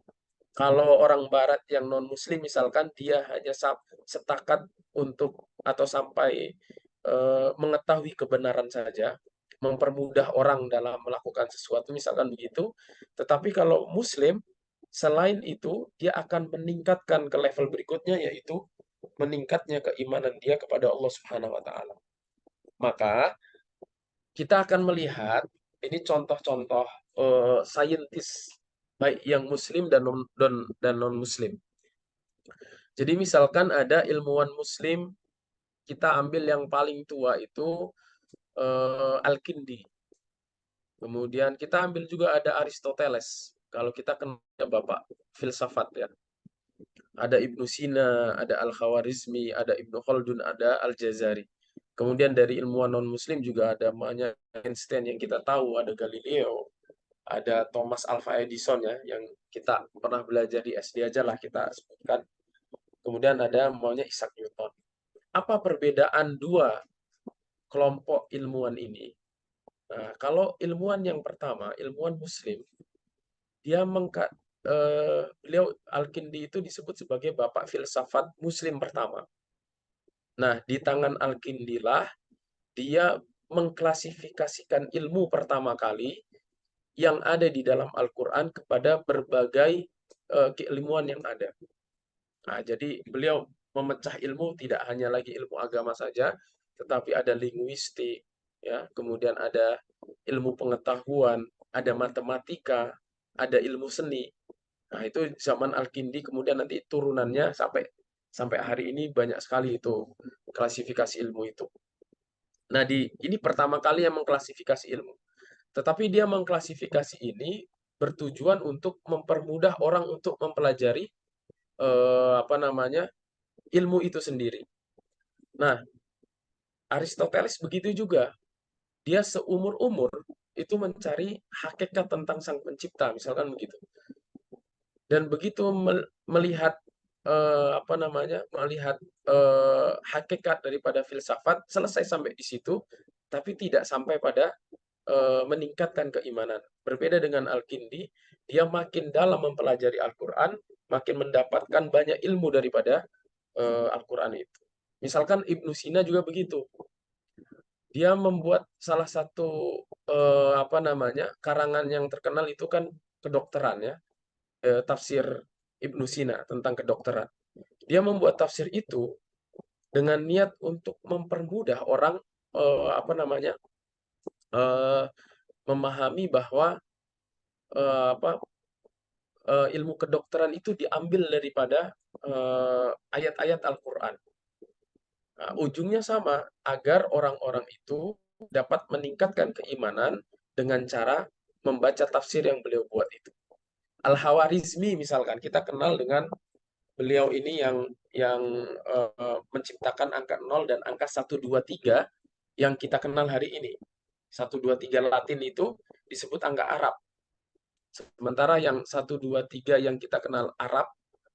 Kalau orang Barat yang non-Muslim misalkan, dia hanya setakat untuk atau sampai mengetahui kebenaran saja, mempermudah orang dalam melakukan sesuatu, misalkan begitu. Tetapi kalau Muslim, selain itu, dia akan meningkatkan ke level berikutnya, yaitu meningkatnya keimanan dia kepada Allah Subhanahu wa Ta'ala. Maka kita akan melihat ini contoh-contoh saintis baik yang Muslim dan non-Muslim. Jadi misalkan ada ilmuwan Muslim, kita ambil yang paling tua itu Al-Kindi. Kemudian kita ambil juga ada Aristoteles. Kalau kita kenal bapak filsafat ya. Ada Ibnu Sina, ada Al-Khawarizmi, ada Ibnu Khaldun, ada Al-Jazari. Kemudian dari ilmuwan non-Muslim juga ada namanya Einstein yang kita tahu, ada Galileo, ada Thomas Alva Edison ya, yang kita pernah belajar di SD aja lah kita sebutkan. Kemudian ada maunya Isaac Newton. Apa perbedaan dua kelompok ilmuwan ini? Nah, kalau ilmuwan yang pertama, ilmuwan Muslim, dia beliau Al-Kindi itu disebut sebagai bapak filsafat Muslim pertama. Nah, di tangan Al-Kindi lah dia mengklasifikasikan ilmu pertama kali yang ada di dalam Al-Quran kepada berbagai keilmuan yang ada. Nah, jadi beliau memecah ilmu tidak hanya lagi ilmu agama saja, tetapi ada linguistik, ya, kemudian ada ilmu pengetahuan, ada matematika, ada ilmu seni. Nah, itu zaman Al-Kindi, kemudian nanti turunannya sampai hari ini banyak sekali itu klasifikasi ilmu itu. Nah, ini pertama kali yang mengklasifikasi ilmu. Tetapi dia mengklasifikasi ini bertujuan untuk mempermudah orang untuk mempelajari ilmu itu sendiri. Nah, Aristoteles begitu juga. Dia seumur-umur itu mencari hakikat tentang Sang Pencipta, misalkan begitu. Dan begitu melihat hakikat daripada filsafat, selesai sampai di situ, tapi tidak sampai pada meningkatkan keimanan. Berbeda dengan Al-Kindi, dia makin dalam mempelajari Al-Quran, makin mendapatkan banyak ilmu daripada Al-Quran itu. Misalkan Ibnu Sina juga begitu. Dia membuat salah satu karangan yang terkenal itu kan kedokteran ya, tafsir Ibnu Sina tentang kedokteran. Dia membuat tafsir itu dengan niat untuk mempermudah orang memahami bahwa ilmu kedokteran itu diambil daripada ayat-ayat Al-Quran. Nah, ujungnya sama, agar orang-orang itu dapat meningkatkan keimanan dengan cara membaca tafsir yang beliau buat itu. Al-Hawarizmi misalkan, kita kenal dengan beliau ini yang menciptakan angka 0 dan angka 123 yang kita kenal hari ini. 123 Latin itu disebut angka Arab. Sementara yang 123 yang kita kenal Arab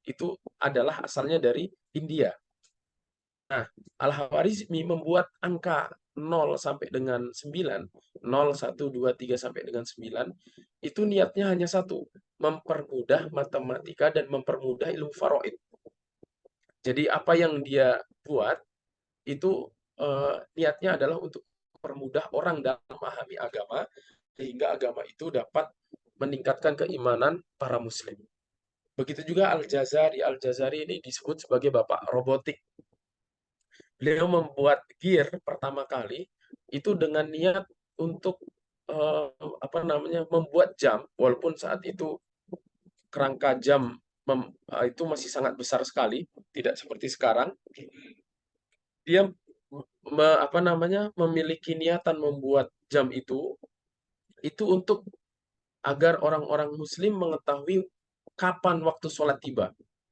itu adalah asalnya dari India. Nah, Al-Hawarizmi membuat angka 0 sampai dengan 9, 0, 1, 2, 3 sampai dengan 9, itu niatnya hanya satu, mempermudah matematika dan mempermudah ilmu faraid. Jadi apa yang dia buat itu niatnya adalah untuk mempermudah orang dalam memahami agama, sehingga agama itu dapat meningkatkan keimanan para muslim. Begitu juga Al-Jazari. Al-Jazari ini disebut sebagai bapak robotik. Beliau membuat gear pertama kali itu dengan niat untuk membuat jam, walaupun saat itu kerangka jam itu masih sangat besar sekali, tidak seperti sekarang. Dia memiliki niatan membuat jam itu untuk agar orang-orang muslim mengetahui kapan waktu sholat tiba.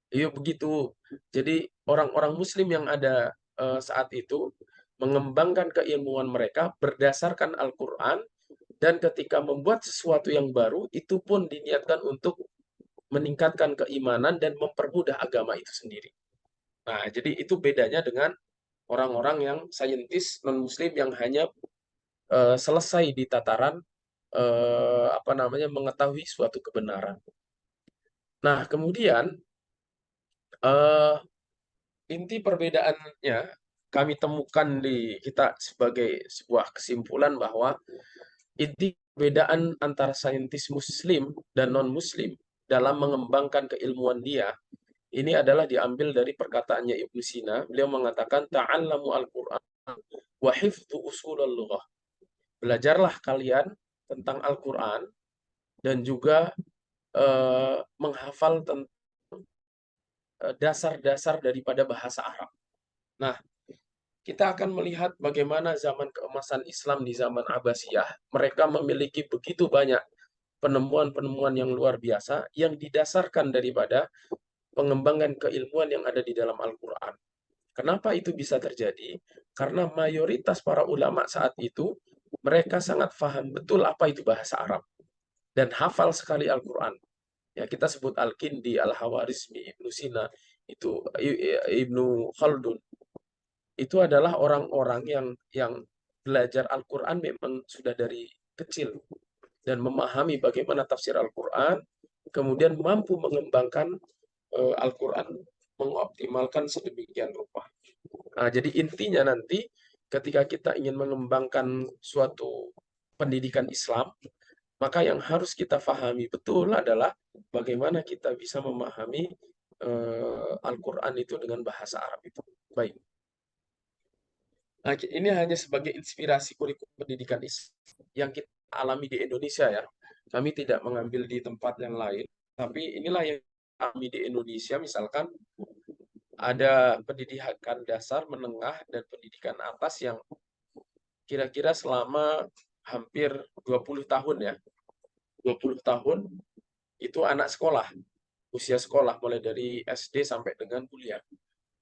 Iya begitu. Jadi orang-orang muslim yang ada saat itu mengembangkan keilmuan mereka berdasarkan Al-Quran, dan ketika membuat sesuatu yang baru itu pun diniatkan untuk meningkatkan keimanan dan mempermudah agama itu sendiri. Nah, jadi itu bedanya dengan orang-orang yang saintis non-muslim yang hanya selesai di tataran mengetahui suatu kebenaran. Nah, kemudian inti perbedaannya kami temukan di kita sebagai sebuah kesimpulan bahwa inti perbedaan antara saintis muslim dan non-muslim dalam mengembangkan keilmuan dia ini adalah diambil dari perkataannya Ibnu Sina. Beliau mengatakan ta'allamu al-Qur'an wa hifdzu usulul lughah. Belajarlah kalian tentang Al-Qur'an dan juga menghafal tentang dasar-dasar daripada bahasa Arab. Nah, kita akan melihat bagaimana zaman keemasan Islam di zaman Abbasiyah, mereka memiliki begitu banyak penemuan-penemuan yang luar biasa yang didasarkan daripada pengembangan keilmuan yang ada di dalam Al-Quran. Kenapa itu bisa terjadi? Karena mayoritas para ulama saat itu, mereka sangat paham betul apa itu bahasa Arab dan hafal sekali Al-Quran. Ya, kita sebut Al-Kindi, Al-Hawarizmi, Ibnu Sina, itu Ibnu Khaldun. Itu adalah orang-orang yang belajar Al-Quran memang sudah dari kecil dan memahami bagaimana tafsir Al-Quran, kemudian mampu mengembangkan Al-Quran, mengoptimalkan sedemikian rupa. Nah, jadi intinya nanti ketika kita ingin mengembangkan suatu pendidikan Islam, maka yang harus kita pahami betul adalah bagaimana kita bisa memahami Al-Quran itu dengan bahasa Arab itu. Baik. Nah, ini hanya sebagai inspirasi kurikulum pendidikan Islam yang kita alami di Indonesia ya. Kami tidak mengambil di tempat yang lain, tapi inilah yang kami di Indonesia. Misalkan ada pendidikan dasar, menengah, dan pendidikan atas yang kira-kira selama hampir 20 tahun ya. 20 tahun itu anak sekolah, usia sekolah mulai dari SD sampai dengan kuliah.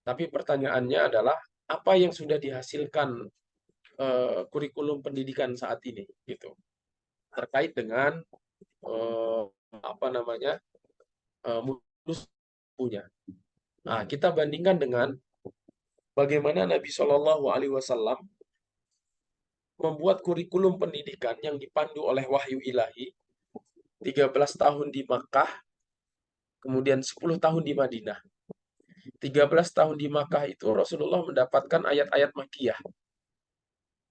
Tapi pertanyaannya adalah apa yang sudah dihasilkan kurikulum pendidikan saat ini gitu terkait dengan mulus punya. Nah, kita bandingkan dengan bagaimana Nabi Shallallahu Alaihi Wasallam membuat kurikulum pendidikan yang dipandu oleh wahyu ilahi 13 tahun di Makkah, kemudian 10 tahun di Madinah. 13 tahun di Makkah itu Rasulullah mendapatkan ayat-ayat Makkiyah.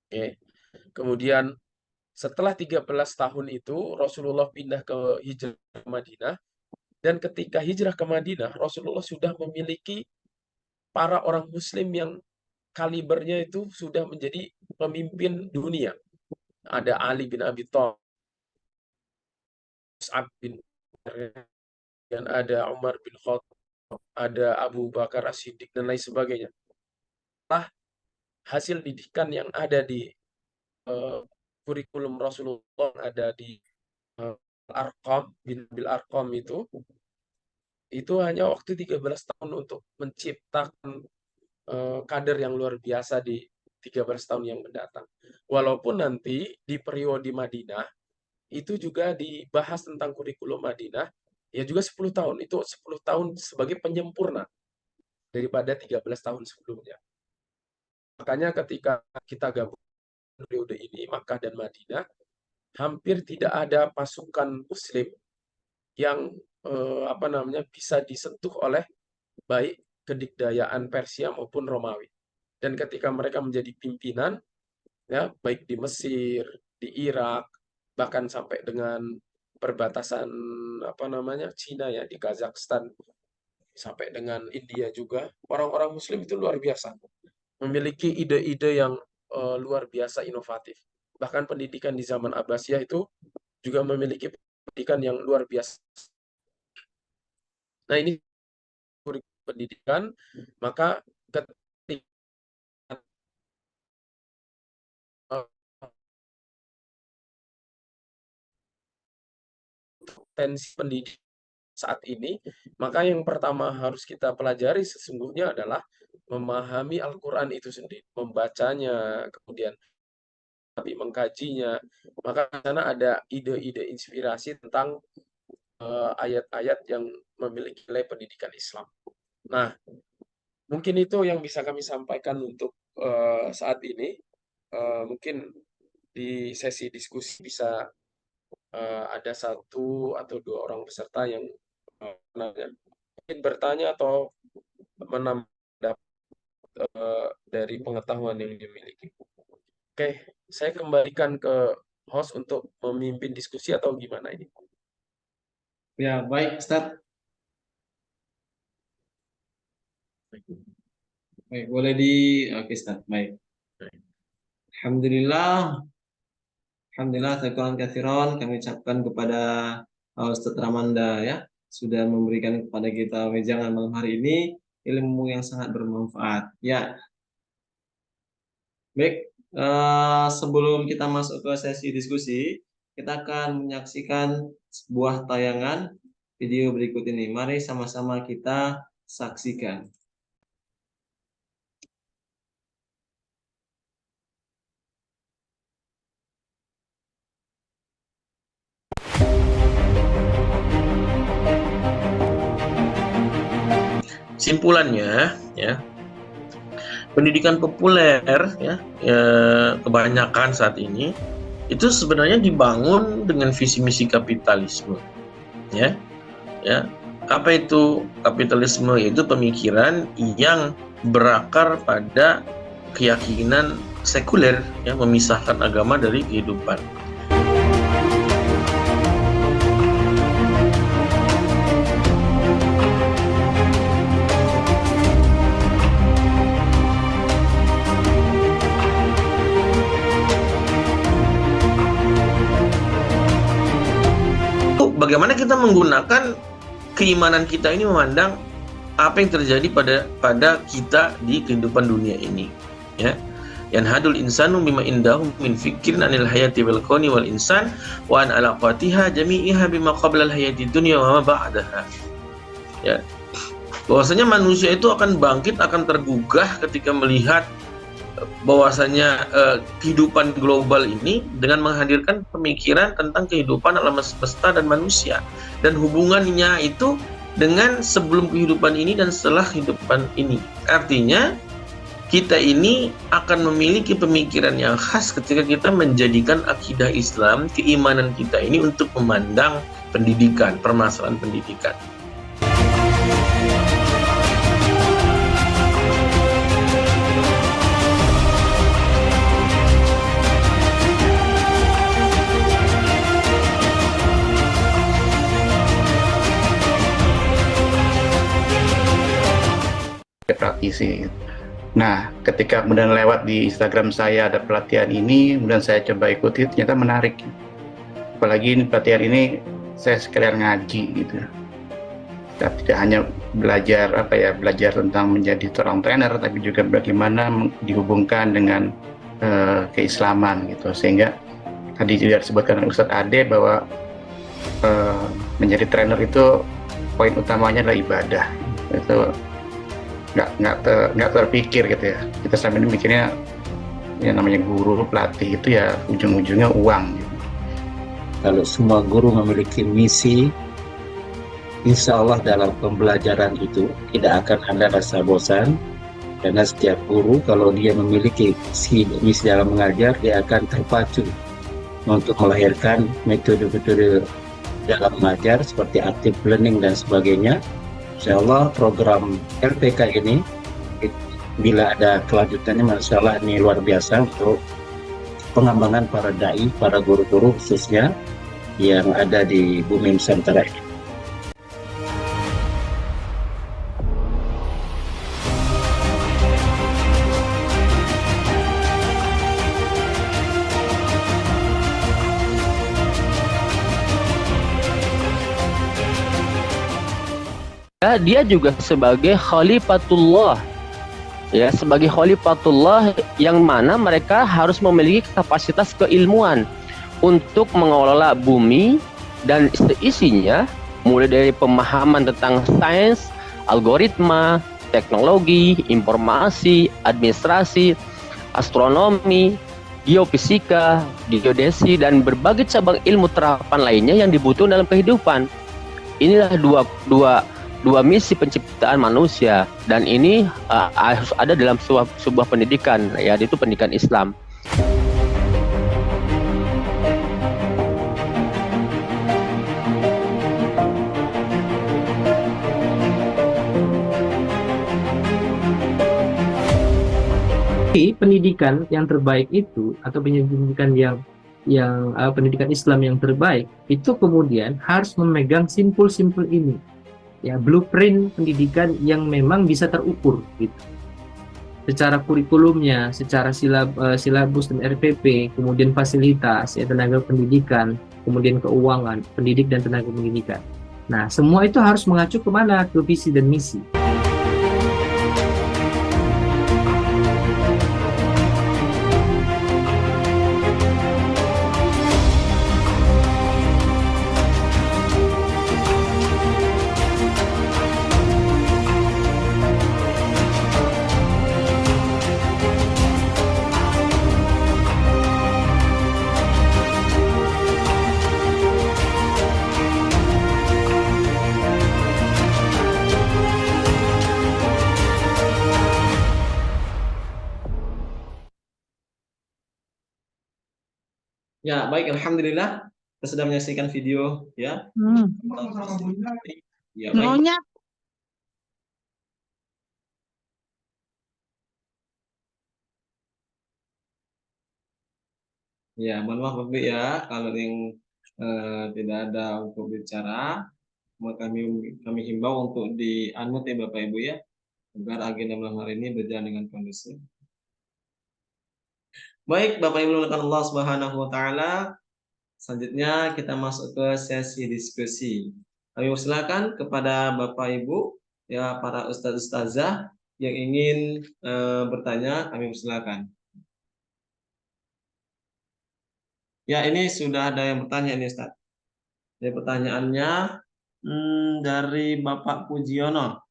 Oke. Kemudian setelah 13 tahun itu Rasulullah pindah ke hijrah ke Madinah, dan ketika hijrah ke Madinah Rasulullah sudah memiliki para orang muslim yang kalibernya itu sudah menjadi pemimpin dunia. Ada Ali bin Abi Thalib, Mus'ab bin dan ada Umar bin Khattab, ada Abu Bakar As-Siddiq dan lain sebagainya. Hasil didikan yang ada di kurikulum Rasulullah ada di Arqam bin Bil Arqam itu hanya waktu 13 tahun untuk menciptakan kader yang luar biasa di 13 tahun yang mendatang. Walaupun nanti di periode Madinah itu juga dibahas tentang kurikulum Madinah, ya juga 10 tahun. Itu 10 tahun sebagai penyempurna daripada 13 tahun sebelumnya. Makanya ketika kita gabung periode ini, Makkah dan Madinah, hampir tidak ada pasukan Muslim yang bisa disentuh oleh baik kedikdayaan Persia maupun Romawi. Dan ketika mereka menjadi pimpinan, ya baik di Mesir, di Irak, bahkan sampai dengan perbatasan Cina ya di Kazakhstan, sampai dengan India juga, orang-orang Muslim itu luar biasa, memiliki ide-ide yang luar biasa inovatif. Bahkan pendidikan di zaman Abbasiyah itu juga memiliki pendidikan yang luar biasa. Nah, ini pendidikan, maka ketika tensi pendidikan saat ini, maka yang pertama harus kita pelajari sesungguhnya adalah memahami Al-Quran itu sendiri, membacanya, kemudian tapi mengkajinya. Maka di sana ada ide-ide inspirasi tentang ayat-ayat yang memiliki nilai pendidikan Islam. Nah, mungkin itu yang bisa kami sampaikan untuk saat ini. Mungkin di sesi diskusi bisa ada 1 atau 2 orang peserta yang mungkin bertanya atau menambah dari pengetahuan yang dimiliki. Oke, saya kembalikan ke host untuk memimpin diskusi atau gimana ini? Ya, baik Ustaz. Baik, boleh oke Ustaz. Baik. Alhamdulillah. Alhamdulillah, syukuran katsiran kami ucapkan kepada Ustaz Ramanda ya, sudah memberikan kepada kita wejangan malam hari ini ilmu yang sangat bermanfaat. Ya. Baik, sebelum kita masuk ke sesi diskusi, kita akan menyaksikan sebuah tayangan video berikut ini. Mari sama-sama kita saksikan. Simpulannya, ya, pendidikan populer ya, kebanyakan saat ini itu sebenarnya dibangun dengan visi misi kapitalisme, ya. Apa itu kapitalisme? Yaitu pemikiran yang berakar pada keyakinan sekuler, yang memisahkan agama dari kehidupan. Bagaimana kita menggunakan keimanan kita ini memandang apa yang terjadi pada kita di kehidupan dunia ini, ya. Yanhadul insanu bima indahu min fikrin anil hayati wal kauni wal insan wa an alaqatiha jami'iha bima qabla al hayati dunya wa ma ba'daha. Ya. Bahwasanya manusia itu akan bangkit, akan tergugah ketika melihat bahwasanya kehidupan global ini dengan menghadirkan pemikiran tentang kehidupan alam semesta dan manusia, dan hubungannya itu dengan sebelum kehidupan ini dan setelah kehidupan ini. Artinya kita ini akan memiliki pemikiran yang khas ketika kita menjadikan akidah Islam, keimanan kita ini untuk memandang pendidikan, permasalahan pendidikan. Praktisi. Nah, ketika kemudian lewat di Instagram saya ada pelatihan ini, kemudian saya coba ikuti, ternyata menarik. Apalagi pelatihan ini saya sekalian ngaji gitu. Tidak hanya belajar belajar tentang menjadi seorang trainer, tapi juga bagaimana dihubungkan dengan keislaman gitu. Sehingga tadi juga disebutkan oleh Ustadz Ade bahwa menjadi trainer itu poin utamanya adalah ibadah. Itu nggak terpikir gitu ya. Kita sampai mikirnya yang namanya guru pelatih itu ya ujung-ujungnya uang gitu. Kalau semua guru memiliki misi, insya Allah dalam pembelajaran itu tidak akan ada rasa bosan, karena setiap guru kalau dia memiliki misi dalam mengajar, dia akan terpacu untuk melahirkan metode-metode dalam mengajar seperti active learning dan sebagainya. Insya Allah program LPK ini bila ada kelanjutannya, Masya Allah ini luar biasa untuk pengembangan para dai, para guru-guru khususnya yang ada di bumi Nusantara ini. Dia juga sebagai khalifatullah, ya, sebagai khalifatullah yang mana mereka harus memiliki kapasitas keilmuan untuk mengelola bumi dan seisinya, mulai dari pemahaman tentang sains, algoritma, teknologi, informasi, administrasi, astronomi, geofisika, geodesi, dan berbagai cabang ilmu terapan lainnya yang dibutuhkan dalam kehidupan. Inilah dua misi penciptaan manusia, dan ini harus ada dalam sebuah pendidikan, yaitu pendidikan Islam. Pendidikan yang terbaik itu, atau pendidikan pendidikan Islam yang terbaik itu kemudian harus memegang simpul-simpul ini, ya, blueprint pendidikan yang memang bisa terukur gitu, secara kurikulumnya, secara silabus dan RPP, kemudian fasilitas, ya, tenaga pendidikan, kemudian keuangan, pendidik dan tenaga pendidikan. Nah, semua itu harus mengacu kemana? Ke visi dan misi. Ya, baik, alhamdulillah kita sudah menyaksikan video ya. Ya, baik. Ya, mohon maaf Bapak ya kalau yang tidak ada untuk bicara, maka kami himbau untuk di-unmute ya Bapak Ibu ya, agar agenda malam hari ini berjalan dengan kondusif. Baik, Bapak Ibu yang Allah Subhanahu wa taala, selanjutnya kita masuk ke sesi diskusi. Kami silakan kepada Bapak Ibu ya, para ustadz ustazah yang ingin bertanya, kami silakan. Ya, ini sudah ada yang bertanya ini Ustaz. Jadi pertanyaannya dari Bapak Pujiono.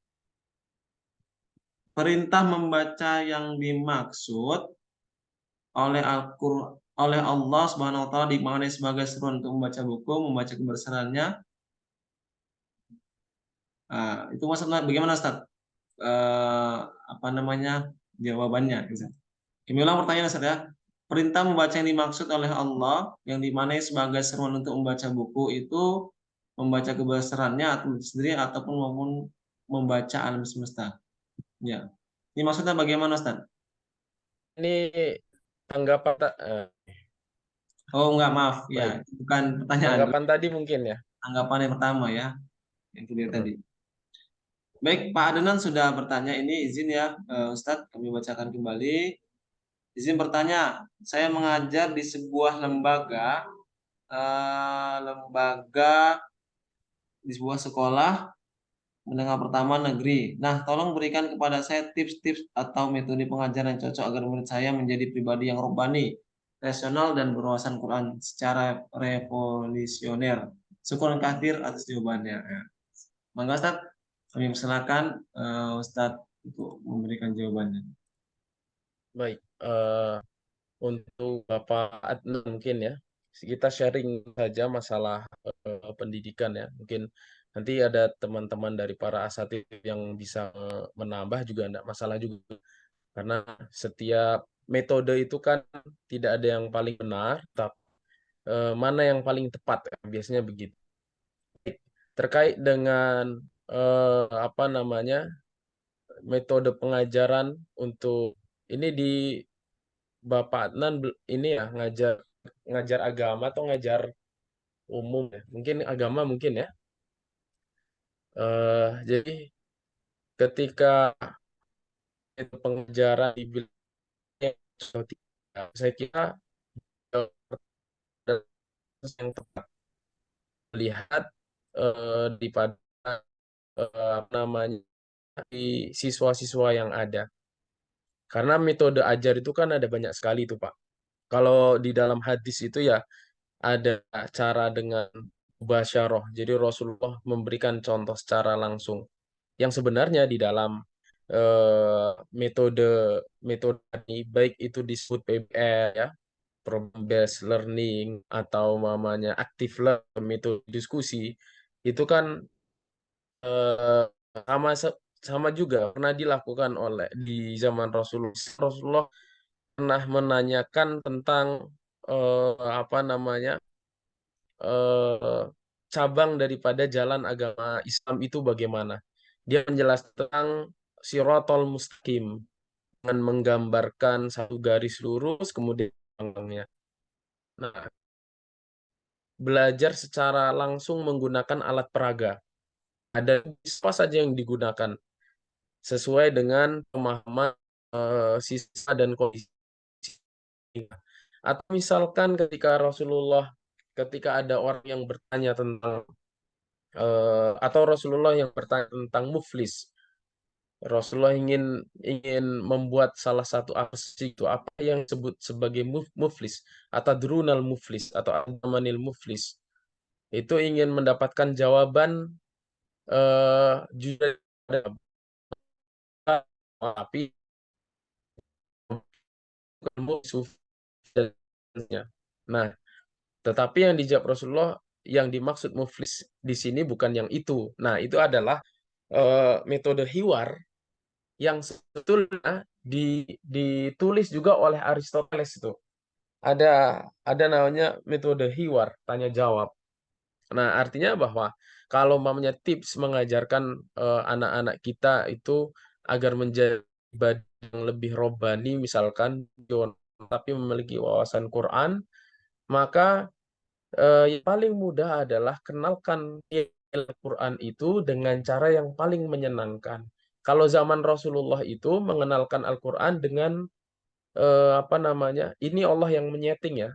Perintah membaca yang dimaksud oleh Allah Subhanahu wa taala dimaknai sebagai seruan untuk membaca buku, membaca kebesarannya. Itu maksudnya bagaimana Ustaz? Jawabannya Ustaz. Kami ulang pertanyaan Ustaz ya. Perintah membaca yang dimaksud oleh Allah yang dimaknai sebagai seruan untuk membaca buku itu membaca kebesarannya atau sendiri ataupun maupun membaca alam semesta. Ya. Ini maksudnya bagaimana Ustaz? Ini tanggapan Oh enggak, maaf. Ya, bukan pertanyaan. tanggapan tadi mungkin ya. Tanggapan yang pertama ya. Yang kedua tadi. Baik, Pak Adenan sudah bertanya, ini izin ya Ustadz, kami bacakan kembali. Izin bertanya, saya mengajar di sebuah lembaga di sebuah sekolah menengah pertama negeri. Nah, tolong berikan kepada saya tips-tips atau metode pengajaran yang cocok agar murid saya menjadi pribadi yang robbani, rasional dan berwawasan Quran secara revolusioner. Syukron katsir atas jawabannya. Ya. Mangga Ustaz, kami persilakan Ustaz untuk memberikan jawabannya. Baik, untuk Bapak Adnan mungkin ya, kita sharing saja masalah pendidikan ya. Mungkin nanti ada teman-teman dari para asatidz yang bisa menambah juga enggak masalah juga. Karena setiap metode itu kan tidak ada yang paling benar, tapi mana yang paling tepat, biasanya begitu. Terkait dengan apa namanya metode pengajaran untuk ini di Bapak Adnan ini ya ngajar agama atau ngajar umum ya? Mungkin agama mungkin ya. Jadi ketika itu pengajaran dibilang saya kira yang tepat melihat daripada apa namanya di siswa-siswa yang ada. Karena metode ajar itu kan ada banyak sekali tuh Pak. Kalau di dalam hadis itu ya ada cara dengan mubasyarah. Jadi Rasulullah memberikan contoh secara langsung. Yang sebenarnya di dalam metode ini baik itu disebut PBL ya, problem based learning atau namanya active learning, metode diskusi itu kan sama sama juga pernah dilakukan oleh di zaman Rasulullah. Rasulullah pernah menanyakan tentang apa namanya cabang daripada jalan agama Islam itu bagaimana. Dia menjelaskan tentang Shirathal Mustaqim dengan menggambarkan satu garis lurus kemudian panjangnya. Nah, belajar secara langsung menggunakan alat peraga. Ada apa saja yang digunakan sesuai dengan pemahaman siswa dan kondisi. Atau misalkan ketika Rasulullah ketika ada orang yang bertanya tentang atau Rasulullah yang bertanya tentang muflis. Rasulullah ingin membuat salah satu aksi itu apa yang disebut sebagai muflis atau drunal muflis atau amanil muflis. Itu ingin mendapatkan jawaban juga tapi nah, tetapi yang dijawab Rasulullah yang dimaksud muflis di sini bukan yang itu. Nah, itu adalah metode hiwar yang sebetulnya ditulis juga oleh Aristoteles itu. Ada namanya metode hiwar, tanya jawab. Nah, artinya bahwa kalau mamanya tips mengajarkan anak-anak kita itu agar menjadi yang lebih robbani misalkan tapi memiliki wawasan Quran, maka yang paling mudah adalah kenalkan Al-Quran itu dengan cara yang paling menyenangkan. Kalau zaman Rasulullah itu mengenalkan Al-Quran dengan apa namanya? Ini Allah yang menyeting ya.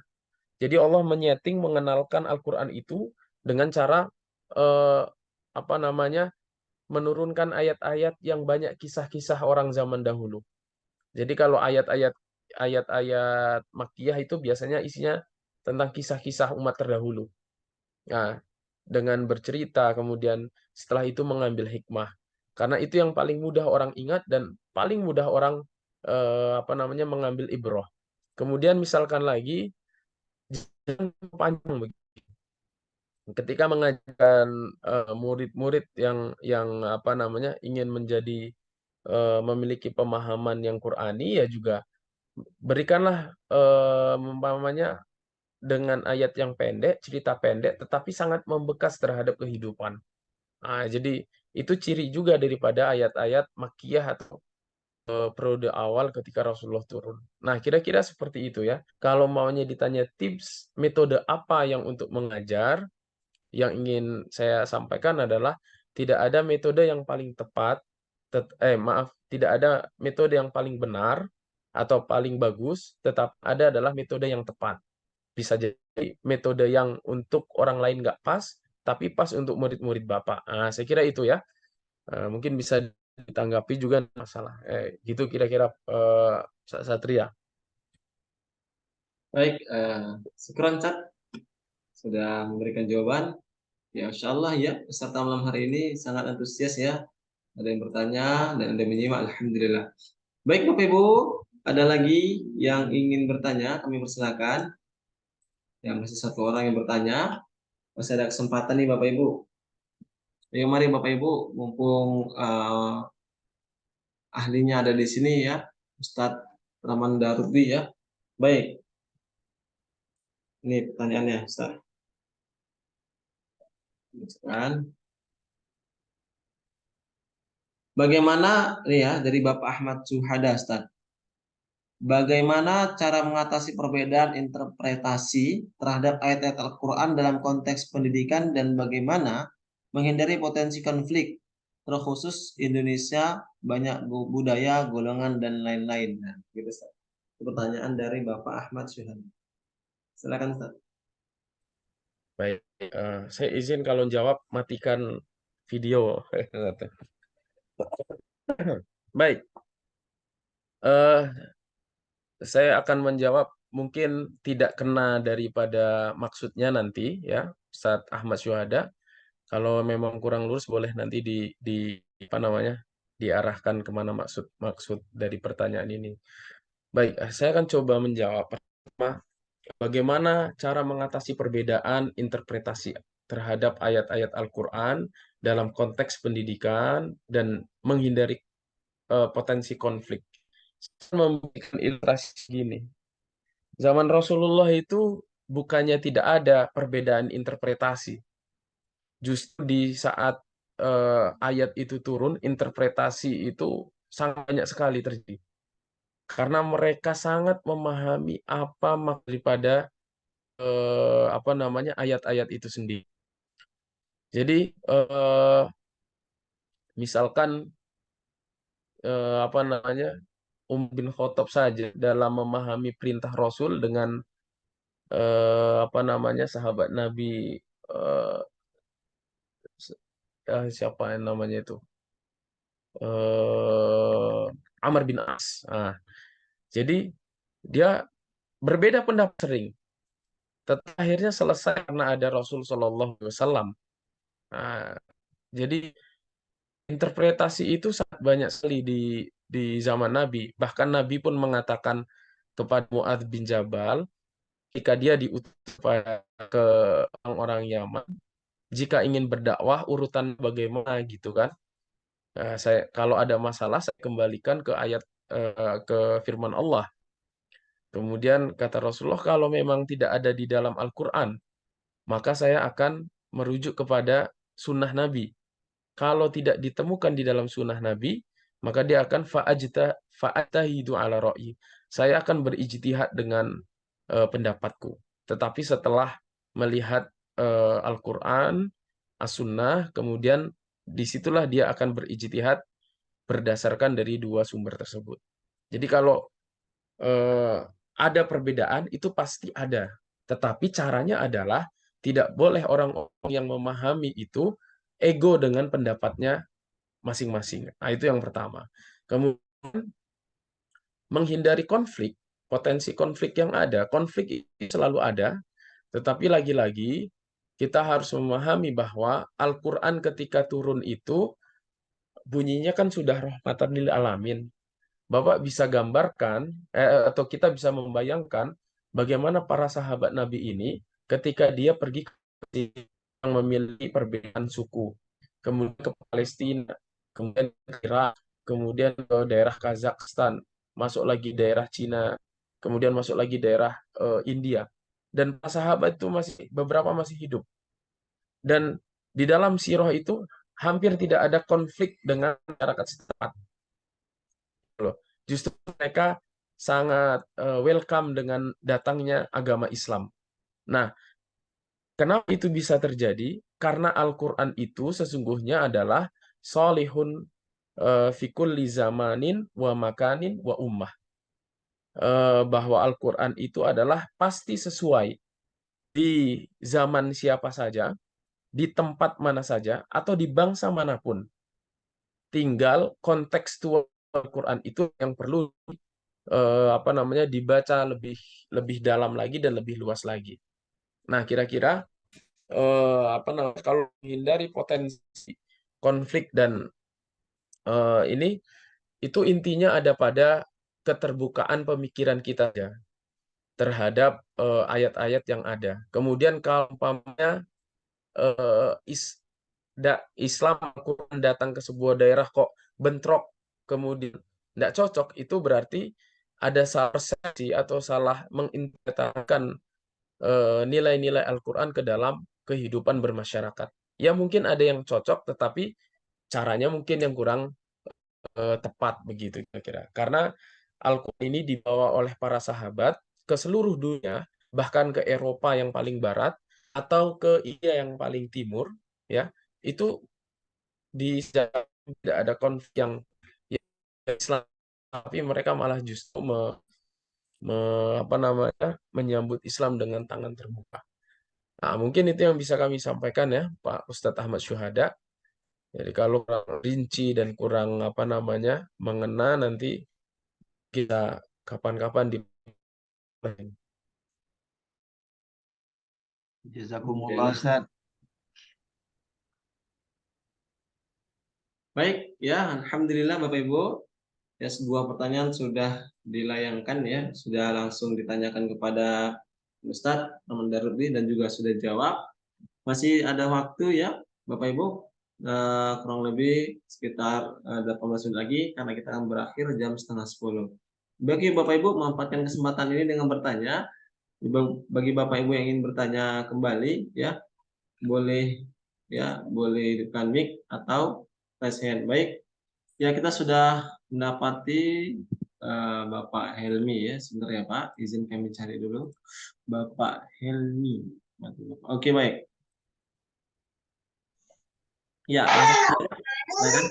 Jadi Allah menyeting mengenalkan Al-Quran itu dengan cara apa namanya? Menurunkan ayat-ayat yang banyak kisah-kisah orang zaman dahulu. Jadi kalau ayat-ayat Makkiyah itu biasanya isinya tentang kisah-kisah umat terdahulu. Nah, dengan bercerita kemudian setelah itu mengambil hikmah. Karena itu yang paling mudah orang ingat dan paling mudah orang apa namanya mengambil ibrah. Kemudian misalkan lagi panjang begitu. Ketika mengajarkan murid-murid yang apa namanya ingin menjadi memiliki pemahaman yang Qur'ani ya juga berikanlah umpamanya dengan ayat yang pendek, cerita pendek, tetapi sangat membekas terhadap kehidupan. Nah, jadi itu ciri juga daripada ayat-ayat Makkiyah atau periode awal ketika Rasulullah turun. Nah, kira-kira seperti itu ya. Kalau maunya ditanya tips, metode apa yang untuk mengajar, yang ingin saya sampaikan adalah tidak ada metode yang paling tepat, tidak ada metode yang paling benar atau paling bagus, tetap ada adalah metode yang tepat. Bisa jadi metode yang untuk orang lain nggak pas, tapi pas untuk murid-murid Bapak. Nah, saya kira itu ya. Mungkin bisa ditanggapi juga masalah. Gitu kira-kira Satria. Baik, syukron Chat sudah memberikan jawaban. Ya, Insya Allah ya, peserta malam hari ini sangat antusias ya. Ada yang bertanya dan ada yang menyimak, Alhamdulillah. Baik Bapak Ibu, ada lagi yang ingin bertanya, kami persilakan. Ya, masih satu orang yang bertanya. Masih ada kesempatan nih Bapak Ibu. Ya, mari Bapak Ibu, mumpung ahlinya ada di sini ya, Ustadz Ramanda Rudi ya. Baik, ini pertanyaannya Ustadz. Kan? Bagaimana nih ya dari Bapak Ahmad Suhada Ustadz? Bagaimana cara mengatasi perbedaan interpretasi terhadap ayat-ayat Al-Quran dalam konteks pendidikan dan bagaimana menghindari potensi konflik, terkhusus Indonesia banyak budaya, golongan dan lain-lain. Nah, gitu Ustaz. Pertanyaan dari Bapak Ahmad Syuhada. Silakan Ustaz. Baik, saya izin kalau jawab matikan video. Baik, eh, saya akan menjawab mungkin tidak kena daripada maksudnya nanti ya, Ustadz Ahmad Syuhada. Kalau memang kurang lurus boleh nanti di apa namanya diarahkan kemana maksud dari pertanyaan ini. Baik, saya akan coba menjawab. Pertama, bagaimana cara mengatasi perbedaan interpretasi terhadap ayat-ayat Al-Quran dalam konteks pendidikan dan menghindari potensi konflik. Saya memberikan ilustrasi gini. Zaman Rasulullah itu bukannya tidak ada perbedaan interpretasi. Justru di saat ayat itu turun, interpretasi itu sangat banyak sekali terjadi. Karena mereka sangat memahami apa maksud daripada apa namanya ayat-ayat itu sendiri. Jadi misalkan apa namanya Umar bin Khattab saja dalam memahami perintah Rasul dengan apa namanya sahabat Nabi eh, siapa yang namanya itu Amr bin As. Nah, jadi dia berbeda pendapat sering. Tetapi akhirnya selesai karena ada Rasul Shallallahu Alaihi Wasallam. Nah, jadi interpretasi itu sangat banyak sekali di zaman Nabi. Bahkan Nabi pun mengatakan kepada Muadz bin Jabal ketika dia diutus ke orang-orang Yaman, jika ingin berdakwah urutan bagaimana gitu kan. Nah, kalau ada masalah saya kembalikan ke ayat ke firman Allah. Kemudian kata Rasulullah kalau memang tidak ada di dalam Al-Qur'an, maka saya akan merujuk kepada sunnah Nabi. Kalau tidak ditemukan di dalam sunnah Nabi, maka dia akan fa'atahidu ala ra'i. Saya akan berijtihad dengan pendapatku. Tetapi setelah melihat Al-Quran, As-Sunnah, kemudian disitulah dia akan berijtihad berdasarkan dari dua sumber tersebut. Jadi kalau ada perbedaan, itu pasti ada. Tetapi caranya adalah tidak boleh orang-orang yang memahami itu ego dengan pendapatnya masing-masing. Nah, itu yang pertama. Kemudian menghindari konflik, potensi konflik yang ada. Konflik itu selalu ada, tetapi lagi-lagi kita harus memahami bahwa Al-Quran ketika turun itu bunyinya kan sudah rahmatan lil alamin. Bapak bisa gambarkan atau kita bisa membayangkan bagaimana para sahabat Nabi ini ketika dia pergi ke yang memiliki perbedaan suku, kemudian ke Palestina, kemudian ke Irak, kemudian ke daerah Kazakhstan, masuk lagi daerah Cina, kemudian masuk lagi daerah India. Dan para sahabat itu beberapa masih hidup. Dan di dalam sirah itu hampir tidak ada konflik dengan masyarakat setempat. Justru mereka sangat welcome dengan datangnya agama Islam. Nah, kenapa itu bisa terjadi? Karena Al-Quran itu sesungguhnya adalah solihun fi kulli zamanin wa makanin wa ummah. Bahwa Al-Quran itu adalah pasti sesuai di zaman siapa saja, di tempat mana saja, atau di bangsa manapun. Tinggal kontekstual Al-Quran itu yang perlu apa namanya dibaca lebih dalam lagi dan lebih luas lagi. Nah, kira-kira kalau menghindari potensi konflik dan ini itu intinya ada pada keterbukaan pemikiran kita ya terhadap ayat-ayat yang ada. Kemudian kalau umpamanya Islam Al-Quran datang ke sebuah daerah kok bentrok, kemudian tidak cocok, itu berarti ada salah persepsi atau salah menginterpretasikan nilai-nilai Al-Quran ke dalam kehidupan bermasyarakat. Ya mungkin ada yang cocok, tetapi caranya mungkin yang kurang tepat begitu kira-kira. Karena Al-Quran ini dibawa oleh para sahabat ke seluruh dunia, bahkan ke Eropa yang paling barat atau ke India yang paling timur, ya itu tidak ada konflik yang Islam, tapi mereka malah justru menyambut Islam dengan tangan terbuka. Nah, mungkin itu yang bisa kami sampaikan ya, Pak Ustadz Ahmad Syuhada. Jadi kalau kurang rinci dan kurang mengena, nanti kita kapan-kapan di Jazakumullah Ustaz. Baik, ya, alhamdulillah Bapak Ibu. Ya, sebuah pertanyaan sudah dilayangkan ya, sudah langsung ditanyakan kepada Ustadz Ahmad Darudi dan juga sudah jawab. Masih ada waktu ya, Bapak Ibu, kurang lebih sekitar 18 menit lagi karena kita akan berakhir jam 9:30. Bagi Bapak Ibu memanfaatkan kesempatan ini dengan bertanya. Bagi Bapak Ibu yang ingin bertanya kembali ya, boleh hidupkan mic atau raise hand. Baik, ya kita sudah mendapati Bapak Helmi ya. Sebentar ya Pak, izin kami cari dulu Bapak Helmi. Oke, baik. Ya, silakan.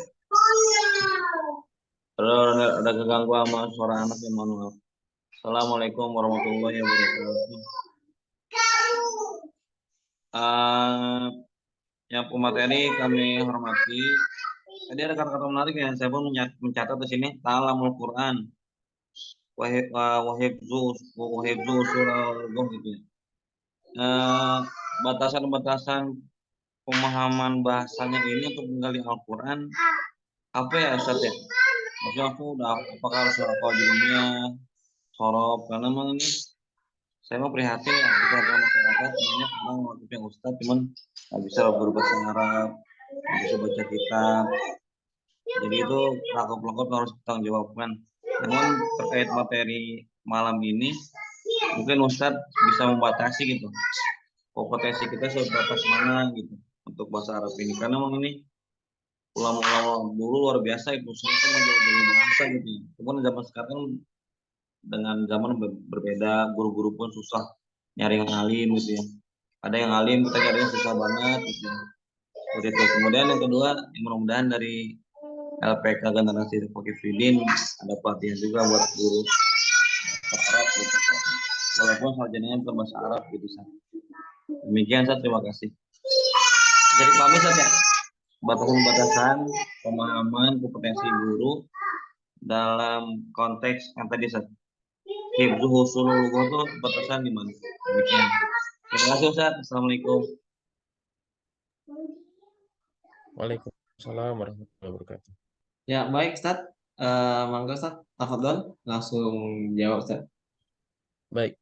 Ada keganggu sama suara anak yang mohon maaf. Assalamualaikum warahmatullahi wabarakatuh. Yang pemateri kami hormati. Tadi ada kata-kata menarik yang saya pun mencatat di sini. Ta'alamul Quran. Wahibzu surah gitu ya. Batasan-batasan pemahaman bahasanya ini untuk menggali Al-Quran apa ya Ustaz ya? Maksudnya aku udah apakah harus hafal judulnya sorob, karena memang ini saya mau prihatin ya kepada masyarakat banyak orang waktu yang Ustaz cuman nggak bisa berbahasa Arab, nggak bisa baca kitab, jadi itu pelakor-pelakor harus bertanggung jawabkan. Namun terkait materi malam ini mungkin Ustaz bisa membatasi gitu kompetensi kita sebatas mana gitu untuk bahasa Arab ini, karena memang ini ulama-ulama dulu luar biasa itu semua menjadi bahasa gitu ya. Cuman zaman sekarang dengan zaman berbeda, guru-guru pun susah nyari yang alim gitu ya. Ada yang alim kita carinya susah banget gitu. Seperti itu. Kemudian yang kedua, mudah-mudahan dari LPK Generasi Fakih Fidin ada pelatihan juga buat guru bahasa Arab gitu. Walaupun sarjananya bukan bahasa Arab gitu. Demikian Ustaz, terima kasih. Jadi pamit saja. Batasan-batasan pemahaman kompetensi guru dalam konteks yang tadi Ustaz. Hifzu husulul itu batasan di mana? Demikian. Terima kasih Ustaz. Assalamualaikum. Waalaikumsalam warahmatullahi wabarakatuh. Ya, baik Ustaz. Mangga Ustaz, tafadhol langsung jawab Ustaz. Baik,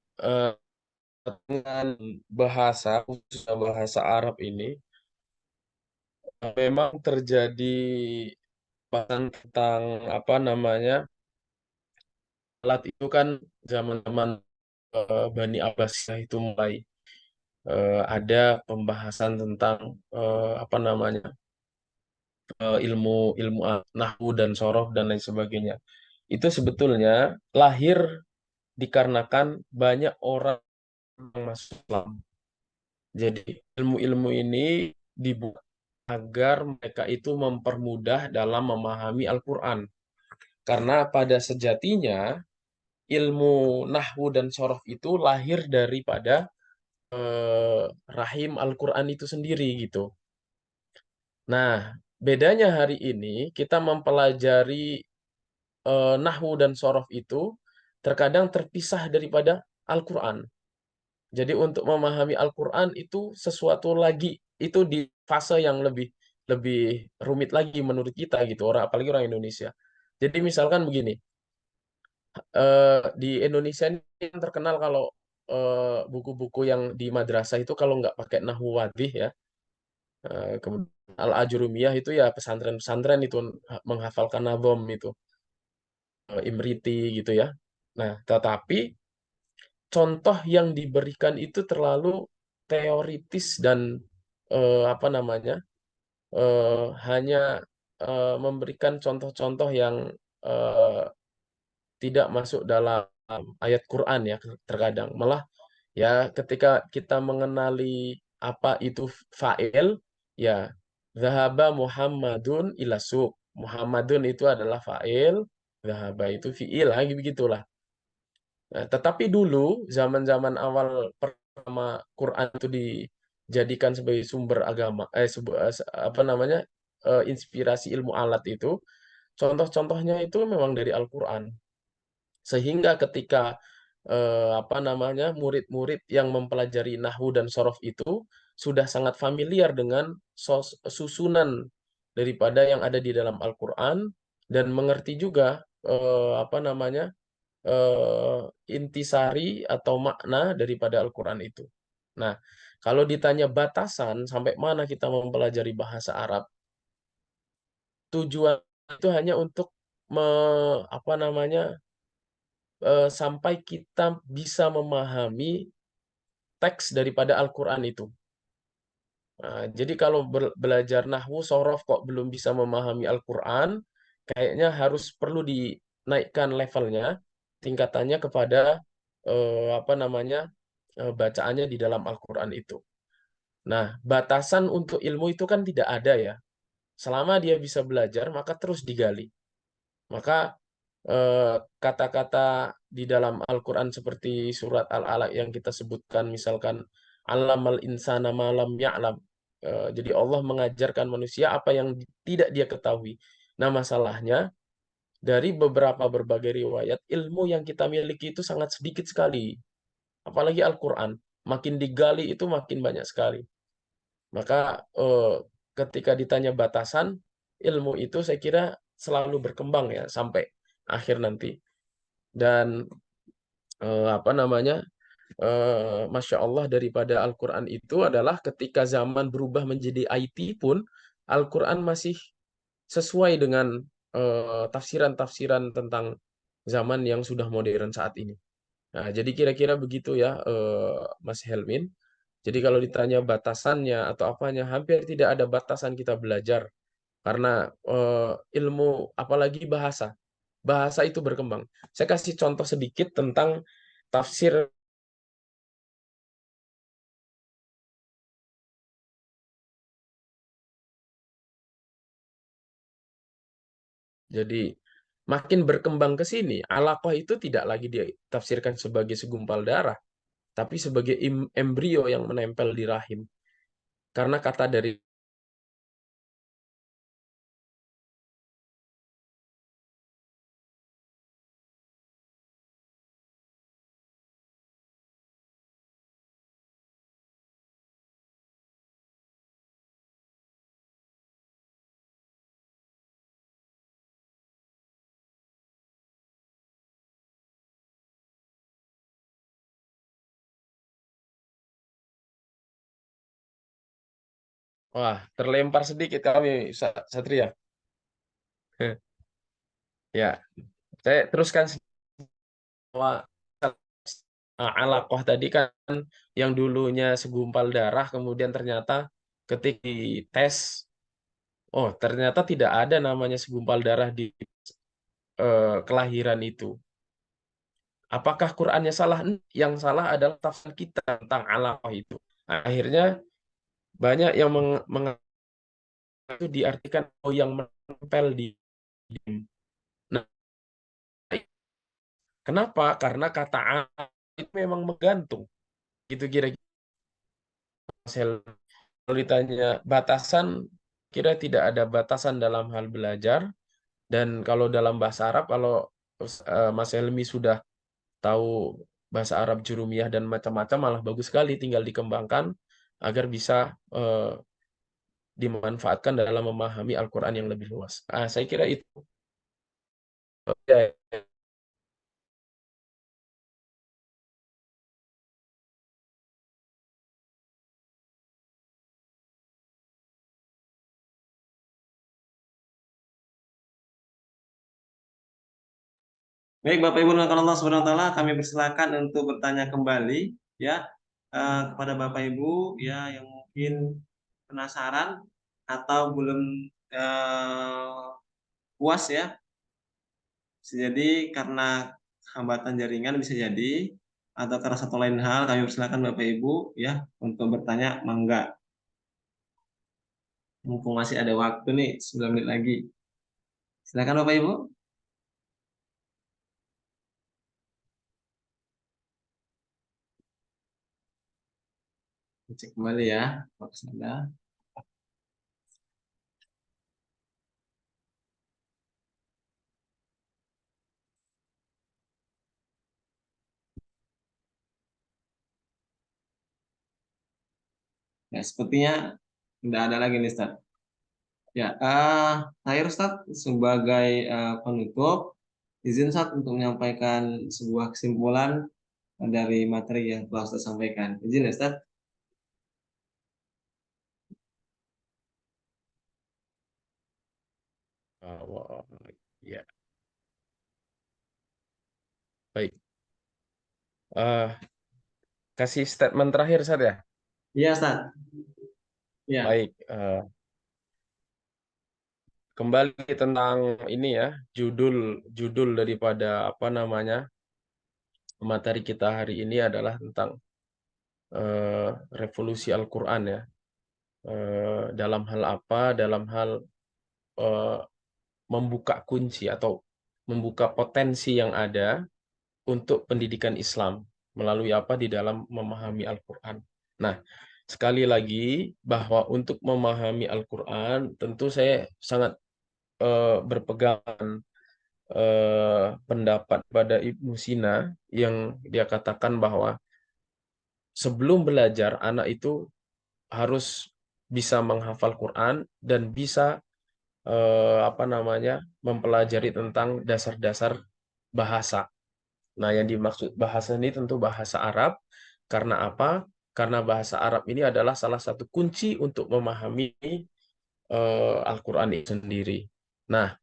dengan bahasa khususnya bahasa Arab ini memang terjadi bahasan tentang alat itu kan zaman-zaman Bani Abbasiyah itu mulai ada pembahasan tentang ilmu nahwu dan sorof dan lain sebagainya. Itu sebetulnya lahir dikarenakan banyak orang yang masuk Islam. Jadi ilmu-ilmu ini dibuat agar mereka itu mempermudah dalam memahami Al-Quran. Karena pada sejatinya ilmu nahwu dan sorof itu lahir daripada rahim Al-Quran itu sendiri gitu. Nah, bedanya hari ini kita mempelajari nahwu dan sorof itu terkadang terpisah daripada Al-Quran. Jadi untuk memahami Al-Quran itu sesuatu lagi, itu di fase yang lebih lebih rumit lagi menurut kita gitu, apalagi orang Indonesia. Jadi misalkan begini, di Indonesia ini kan terkenal kalau buku-buku yang di madrasah itu kalau nggak pakai nahwu wadih ya, kemudian Al-Ajurumiyah itu ya pesantren-pesantren itu menghafalkan nadhom itu, Imriti gitu ya. Nah, tetapi contoh yang diberikan itu terlalu teoritis dan apa namanya, hanya memberikan contoh-contoh yang eh, tidak masuk dalam ayat Quran ya terkadang. Malah ya ketika kita mengenali apa itu fa'il, ya zahaba Muhammadun ila suq. Muhammadun itu adalah fa'il, zahaba itu fi'il, lagi begitulah. Nah, tetapi dulu zaman-zaman awal pertama Quran itu dijadikan sebagai sumber agama, apa namanya, inspirasi ilmu alat itu, contoh-contohnya itu memang dari Al-Quran. Sehingga ketika apa namanya, murid-murid yang mempelajari nahwu dan sorof itu sudah sangat familiar dengan susunan daripada yang ada di dalam Al-Quran dan mengerti juga apa namanya, intisari atau makna daripada Al-Quran itu. Nah, kalau ditanya batasan sampai mana kita mempelajari bahasa Arab, tujuan itu hanya untuk apa namanya, sampai kita bisa memahami teks daripada Al-Quran itu. Nah, jadi kalau belajar nahwu sorof kok belum bisa memahami Al-Quran, kayaknya harus perlu dinaikkan levelnya, tingkatannya kepada apa namanya, bacaannya di dalam Al-Quran itu. Nah, batasan untuk ilmu itu kan tidak ada ya. Selama dia bisa belajar, maka terus digali. Maka kata-kata di dalam Al-Quran seperti surat Al-Alaq yang kita sebutkan, misalkan Allamal insana malam ya'lam. Jadi Allah mengajarkan manusia apa yang tidak dia ketahui. Nah, masalahnya dari berbagai riwayat, ilmu yang kita miliki itu sangat sedikit sekali. Apalagi Al-Quran. Makin digali itu makin banyak sekali. Maka ketika ditanya batasan, ilmu itu saya kira selalu berkembang ya sampai akhir nanti. Dan apa namanya, Masya Allah daripada Al-Quran itu adalah ketika zaman berubah menjadi IT pun, Al-Quran masih sesuai dengan tafsiran-tafsiran tentang zaman yang sudah modern saat ini. Nah, jadi kira-kira begitu ya, Mas Helmin. Jadi kalau ditanya batasannya atau apanya, hampir tidak ada batasan kita belajar. Karena ilmu, apalagi bahasa. Bahasa itu berkembang. Saya kasih contoh sedikit tentang tafsir. Jadi makin berkembang ke sini, alaqah itu tidak lagi ditafsirkan sebagai segumpal darah, tapi sebagai embrio yang menempel di rahim. Karena kata dari wah, terlempar sedikit kami, Satria. Ya, saya teruskan bahwa alaqah tadi kan yang dulunya segumpal darah, kemudian ternyata ketika dites, oh ternyata tidak ada namanya segumpal darah di kelahiran itu. Apakah Qur'annya salah? Yang salah adalah tafsir kita tentang alaqah itu. Akhirnya banyak yang itu diartikan yang menempel di. Nah, kenapa? Karena kata itu memang menggantung. Gitu kira-kira. Kalau ditanya batasan, kira tidak ada batasan dalam hal belajar. Dan kalau dalam bahasa Arab, kalau Mas Helmi sudah tahu bahasa Arab jurumiyah dan macam-macam malah bagus sekali, tinggal dikembangkan agar bisa dimanfaatkan dalam memahami Al-Quran yang lebih luas. Saya kira itu. Ya, Baik, Bapak Ibu dan Allah Subhanahu wa taala, kami persilakan untuk bertanya kembali ya kepada Bapak Ibu ya yang mungkin penasaran atau belum puas ya. Bisa jadi karena hambatan jaringan, bisa jadi atau karena satu lain hal. Kami persilakan Bapak Ibu ya untuk bertanya, mangga. Mumpung masih ada waktu nih 9 menit lagi. Silakan Bapak Ibu. Cek kembali ya, fokus Anda. Ya, sepertinya tidak ada lagi nih, Ustaz. Ya, saya Ustaz sebagai penutup, izin Ustaz untuk menyampaikan sebuah kesimpulan dari materi yang telah Ustaz sampaikan. Izin ya, Ustaz. Ya. Baik. Kasih statement terakhir, Ustaz ya? Iya, Ustaz. Ya. Baik. Kembali tentang ini ya, judul daripada apa namanya materi kita hari ini adalah tentang revolusi Al-Quran ya. Dalam hal apa? Dalam hal membuka kunci atau membuka potensi yang ada untuk pendidikan Islam melalui apa di dalam memahami Al-Quran. Nah, sekali lagi bahwa untuk memahami Al-Quran tentu saya sangat berpegang pendapat pada Ibnu Sina yang dia katakan bahwa sebelum belajar anak itu harus bisa menghafal Quran dan bisa mempelajari tentang dasar-dasar bahasa. Nah, yang dimaksud bahasa ini tentu bahasa Arab. Karena apa? Karena bahasa Arab ini adalah salah satu kunci untuk memahami Al-Quran itu sendiri. Nah,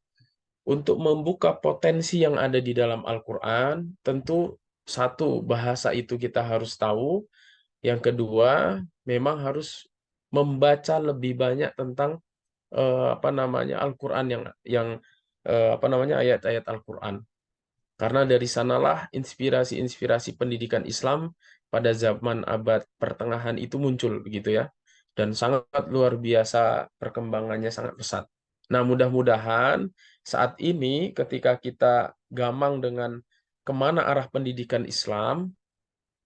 untuk membuka potensi yang ada di dalam Al-Quran, tentu satu, bahasa itu kita harus tahu. Yang kedua, memang harus membaca lebih banyak tentang Al-Quran ayat-ayat Al-Quran. Karena dari sanalah inspirasi-inspirasi pendidikan Islam pada zaman abad pertengahan itu muncul begitu ya. Dan sangat luar biasa perkembangannya, sangat pesat. Nah, mudah-mudahan saat ini ketika kita gamang dengan kemana arah pendidikan Islam,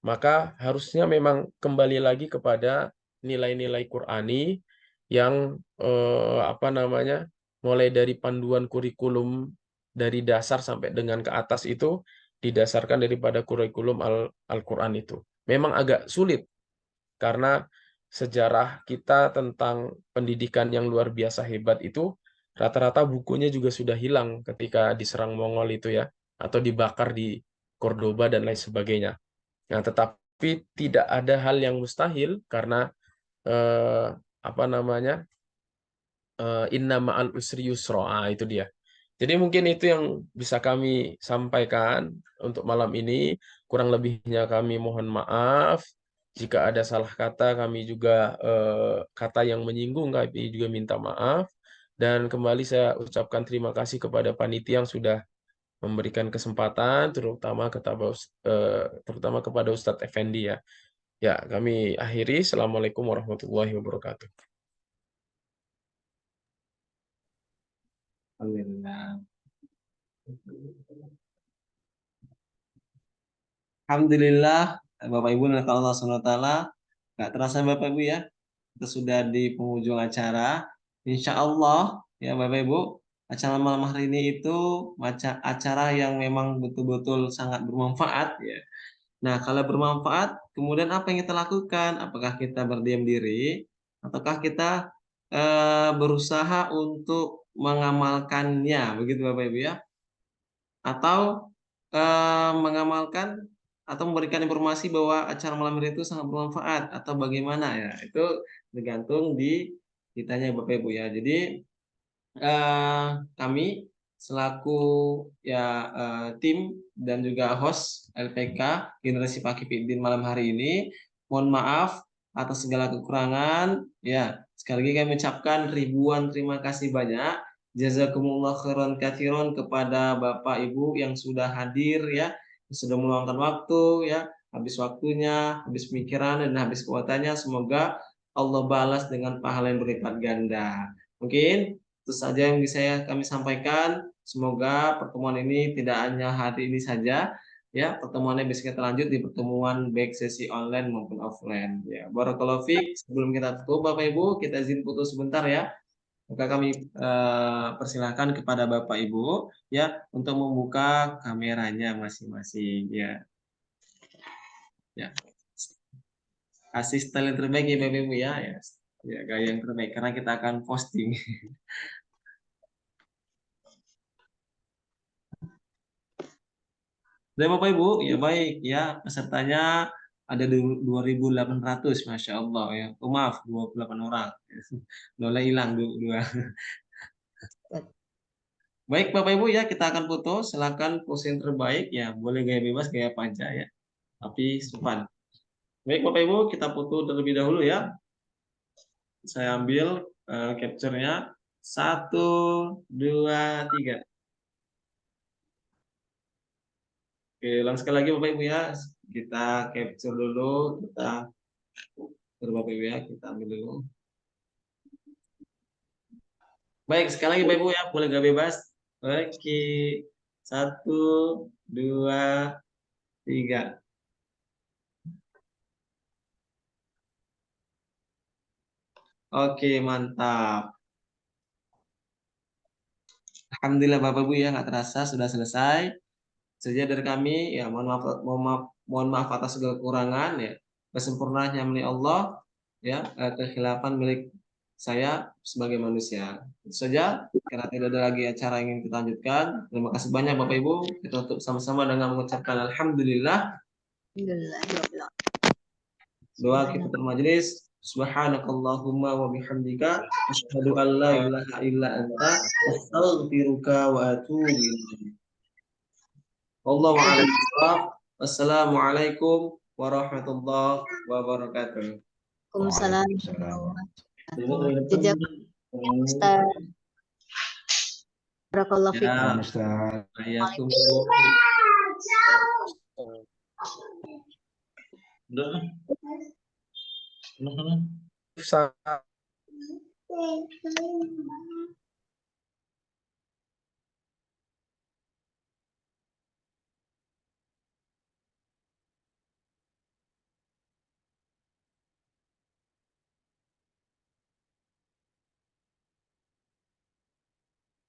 maka harusnya memang kembali lagi kepada nilai-nilai Qur'ani yang mulai dari panduan kurikulum dari dasar sampai dengan ke atas itu didasarkan daripada kurikulum Al-Quran itu. Memang agak sulit karena sejarah kita tentang pendidikan yang luar biasa hebat itu rata-rata bukunya juga sudah hilang ketika diserang Mongol itu ya, atau dibakar di Cordoba dan lain sebagainya. Nah, tetapi tidak ada hal yang mustahil karena inna ma'al usri yusra, itu dia. Jadi mungkin itu yang bisa kami sampaikan untuk malam ini. Kurang lebihnya kami mohon maaf. Jika ada salah kata, kami juga kata yang menyinggung, kami juga minta maaf. Dan kembali saya ucapkan terima kasih kepada panitia yang sudah memberikan kesempatan, terutama kepada Ustadz Effendi ya. Ya, kami akhiri. Assalamualaikum warahmatullahi wabarakatuh. Alhamdulillah, Bapak Ibu dan Allah SWT, nggak terasa Bapak Ibu ya, kita sudah di penghujung acara. Insya Allah ya Bapak Ibu, acara malam hari ini itu acara yang memang betul-betul sangat bermanfaat ya. Nah, kalau bermanfaat, kemudian apa yang kita lakukan? Apakah kita berdiam diri, ataukah kita berusaha untuk mengamalkannya, begitu Bapak Ibu ya? Atau mengamalkan atau memberikan informasi bahwa acara malam hari itu sangat bermanfaat atau bagaimana ya? Itu tergantung di kitanya Bapak Ibu ya. Jadi kami selaku ya tim dan juga host LPK Generasi Pak Kipiddin malam hari ini, mohon maaf atas segala kekurangan ya. Sekali lagi kami ucapkan ribuan terima kasih banyak. Jazakumullah khairan katsiran kepada Bapak Ibu yang sudah hadir ya, yang sudah meluangkan waktu ya, habis waktunya, habis pemikiran dan habis kuotanya. Semoga Allah balas dengan pahala yang berlipat ganda. Mungkin itu saja yang bisa kami sampaikan. Semoga pertemuan ini tidak hanya hari ini saja, ya pertemuannya bisa kita lanjut di pertemuan baik sesi online maupun offline. Ya, barakallahu fiik. Sebelum kita tutup, Bapak Ibu, kita izin putus sebentar ya. Maka kami persilahkan kepada Bapak Ibu ya untuk membuka kameranya masing-masing ya. Ya. Kasih style yang terbaik ya Bapak Ibu ya. Ya, gaya yang terbaik karena kita akan posting. Dari Bapak Ibu, ya baik ya pesertanya ada 2.800, Masya Allah ya. Oh, maaf 28 orang. Boleh hilang dua. Baik Bapak Ibu ya kita akan foto. Silakan pose yang terbaik ya. Boleh gaya bebas, gaya apa aja ya. Tapi sopan. Baik Bapak Ibu kita foto terlebih dahulu ya. Saya ambil capture-nya. 1, 2, 3. Oke, ulang sekali lagi Bapak Ibu ya. Kita capture dulu, kita Bapak Ibu ya, kita ambil dulu. Baik, sekali lagi Bapak Ibu ya, boleh gak bebas. Oke, 1, 2, 3. Oke, mantap. Alhamdulillah Bapak Ibu ya, nggak terasa sudah selesai. Saja dari kami ya, mohon maaf atas segala kekurangan ya. Kesempurnaannya milik Allah ya, kekhilafan milik saya sebagai manusia. Itu saja, karena tidak ada lagi acara yang ingin kita lanjutkan. Terima kasih banyak Bapak Ibu. Kita tutup sama-sama dengan mengucapkan alhamdulillah. Doa kita majelis. Subhanakallahumma wa bihamdika asyhadu an la ilaha illa anta astaghfiruka wa atubu ilaik. Wallahu a'lam bishawab. Wassalamualaikum warahmatullahi wabarakatuh. Waalaikumsalam. Jejak Ustaz. Barakallahu fiik. Ya, Ustaz. saya tunggu. Udah. Ustaz.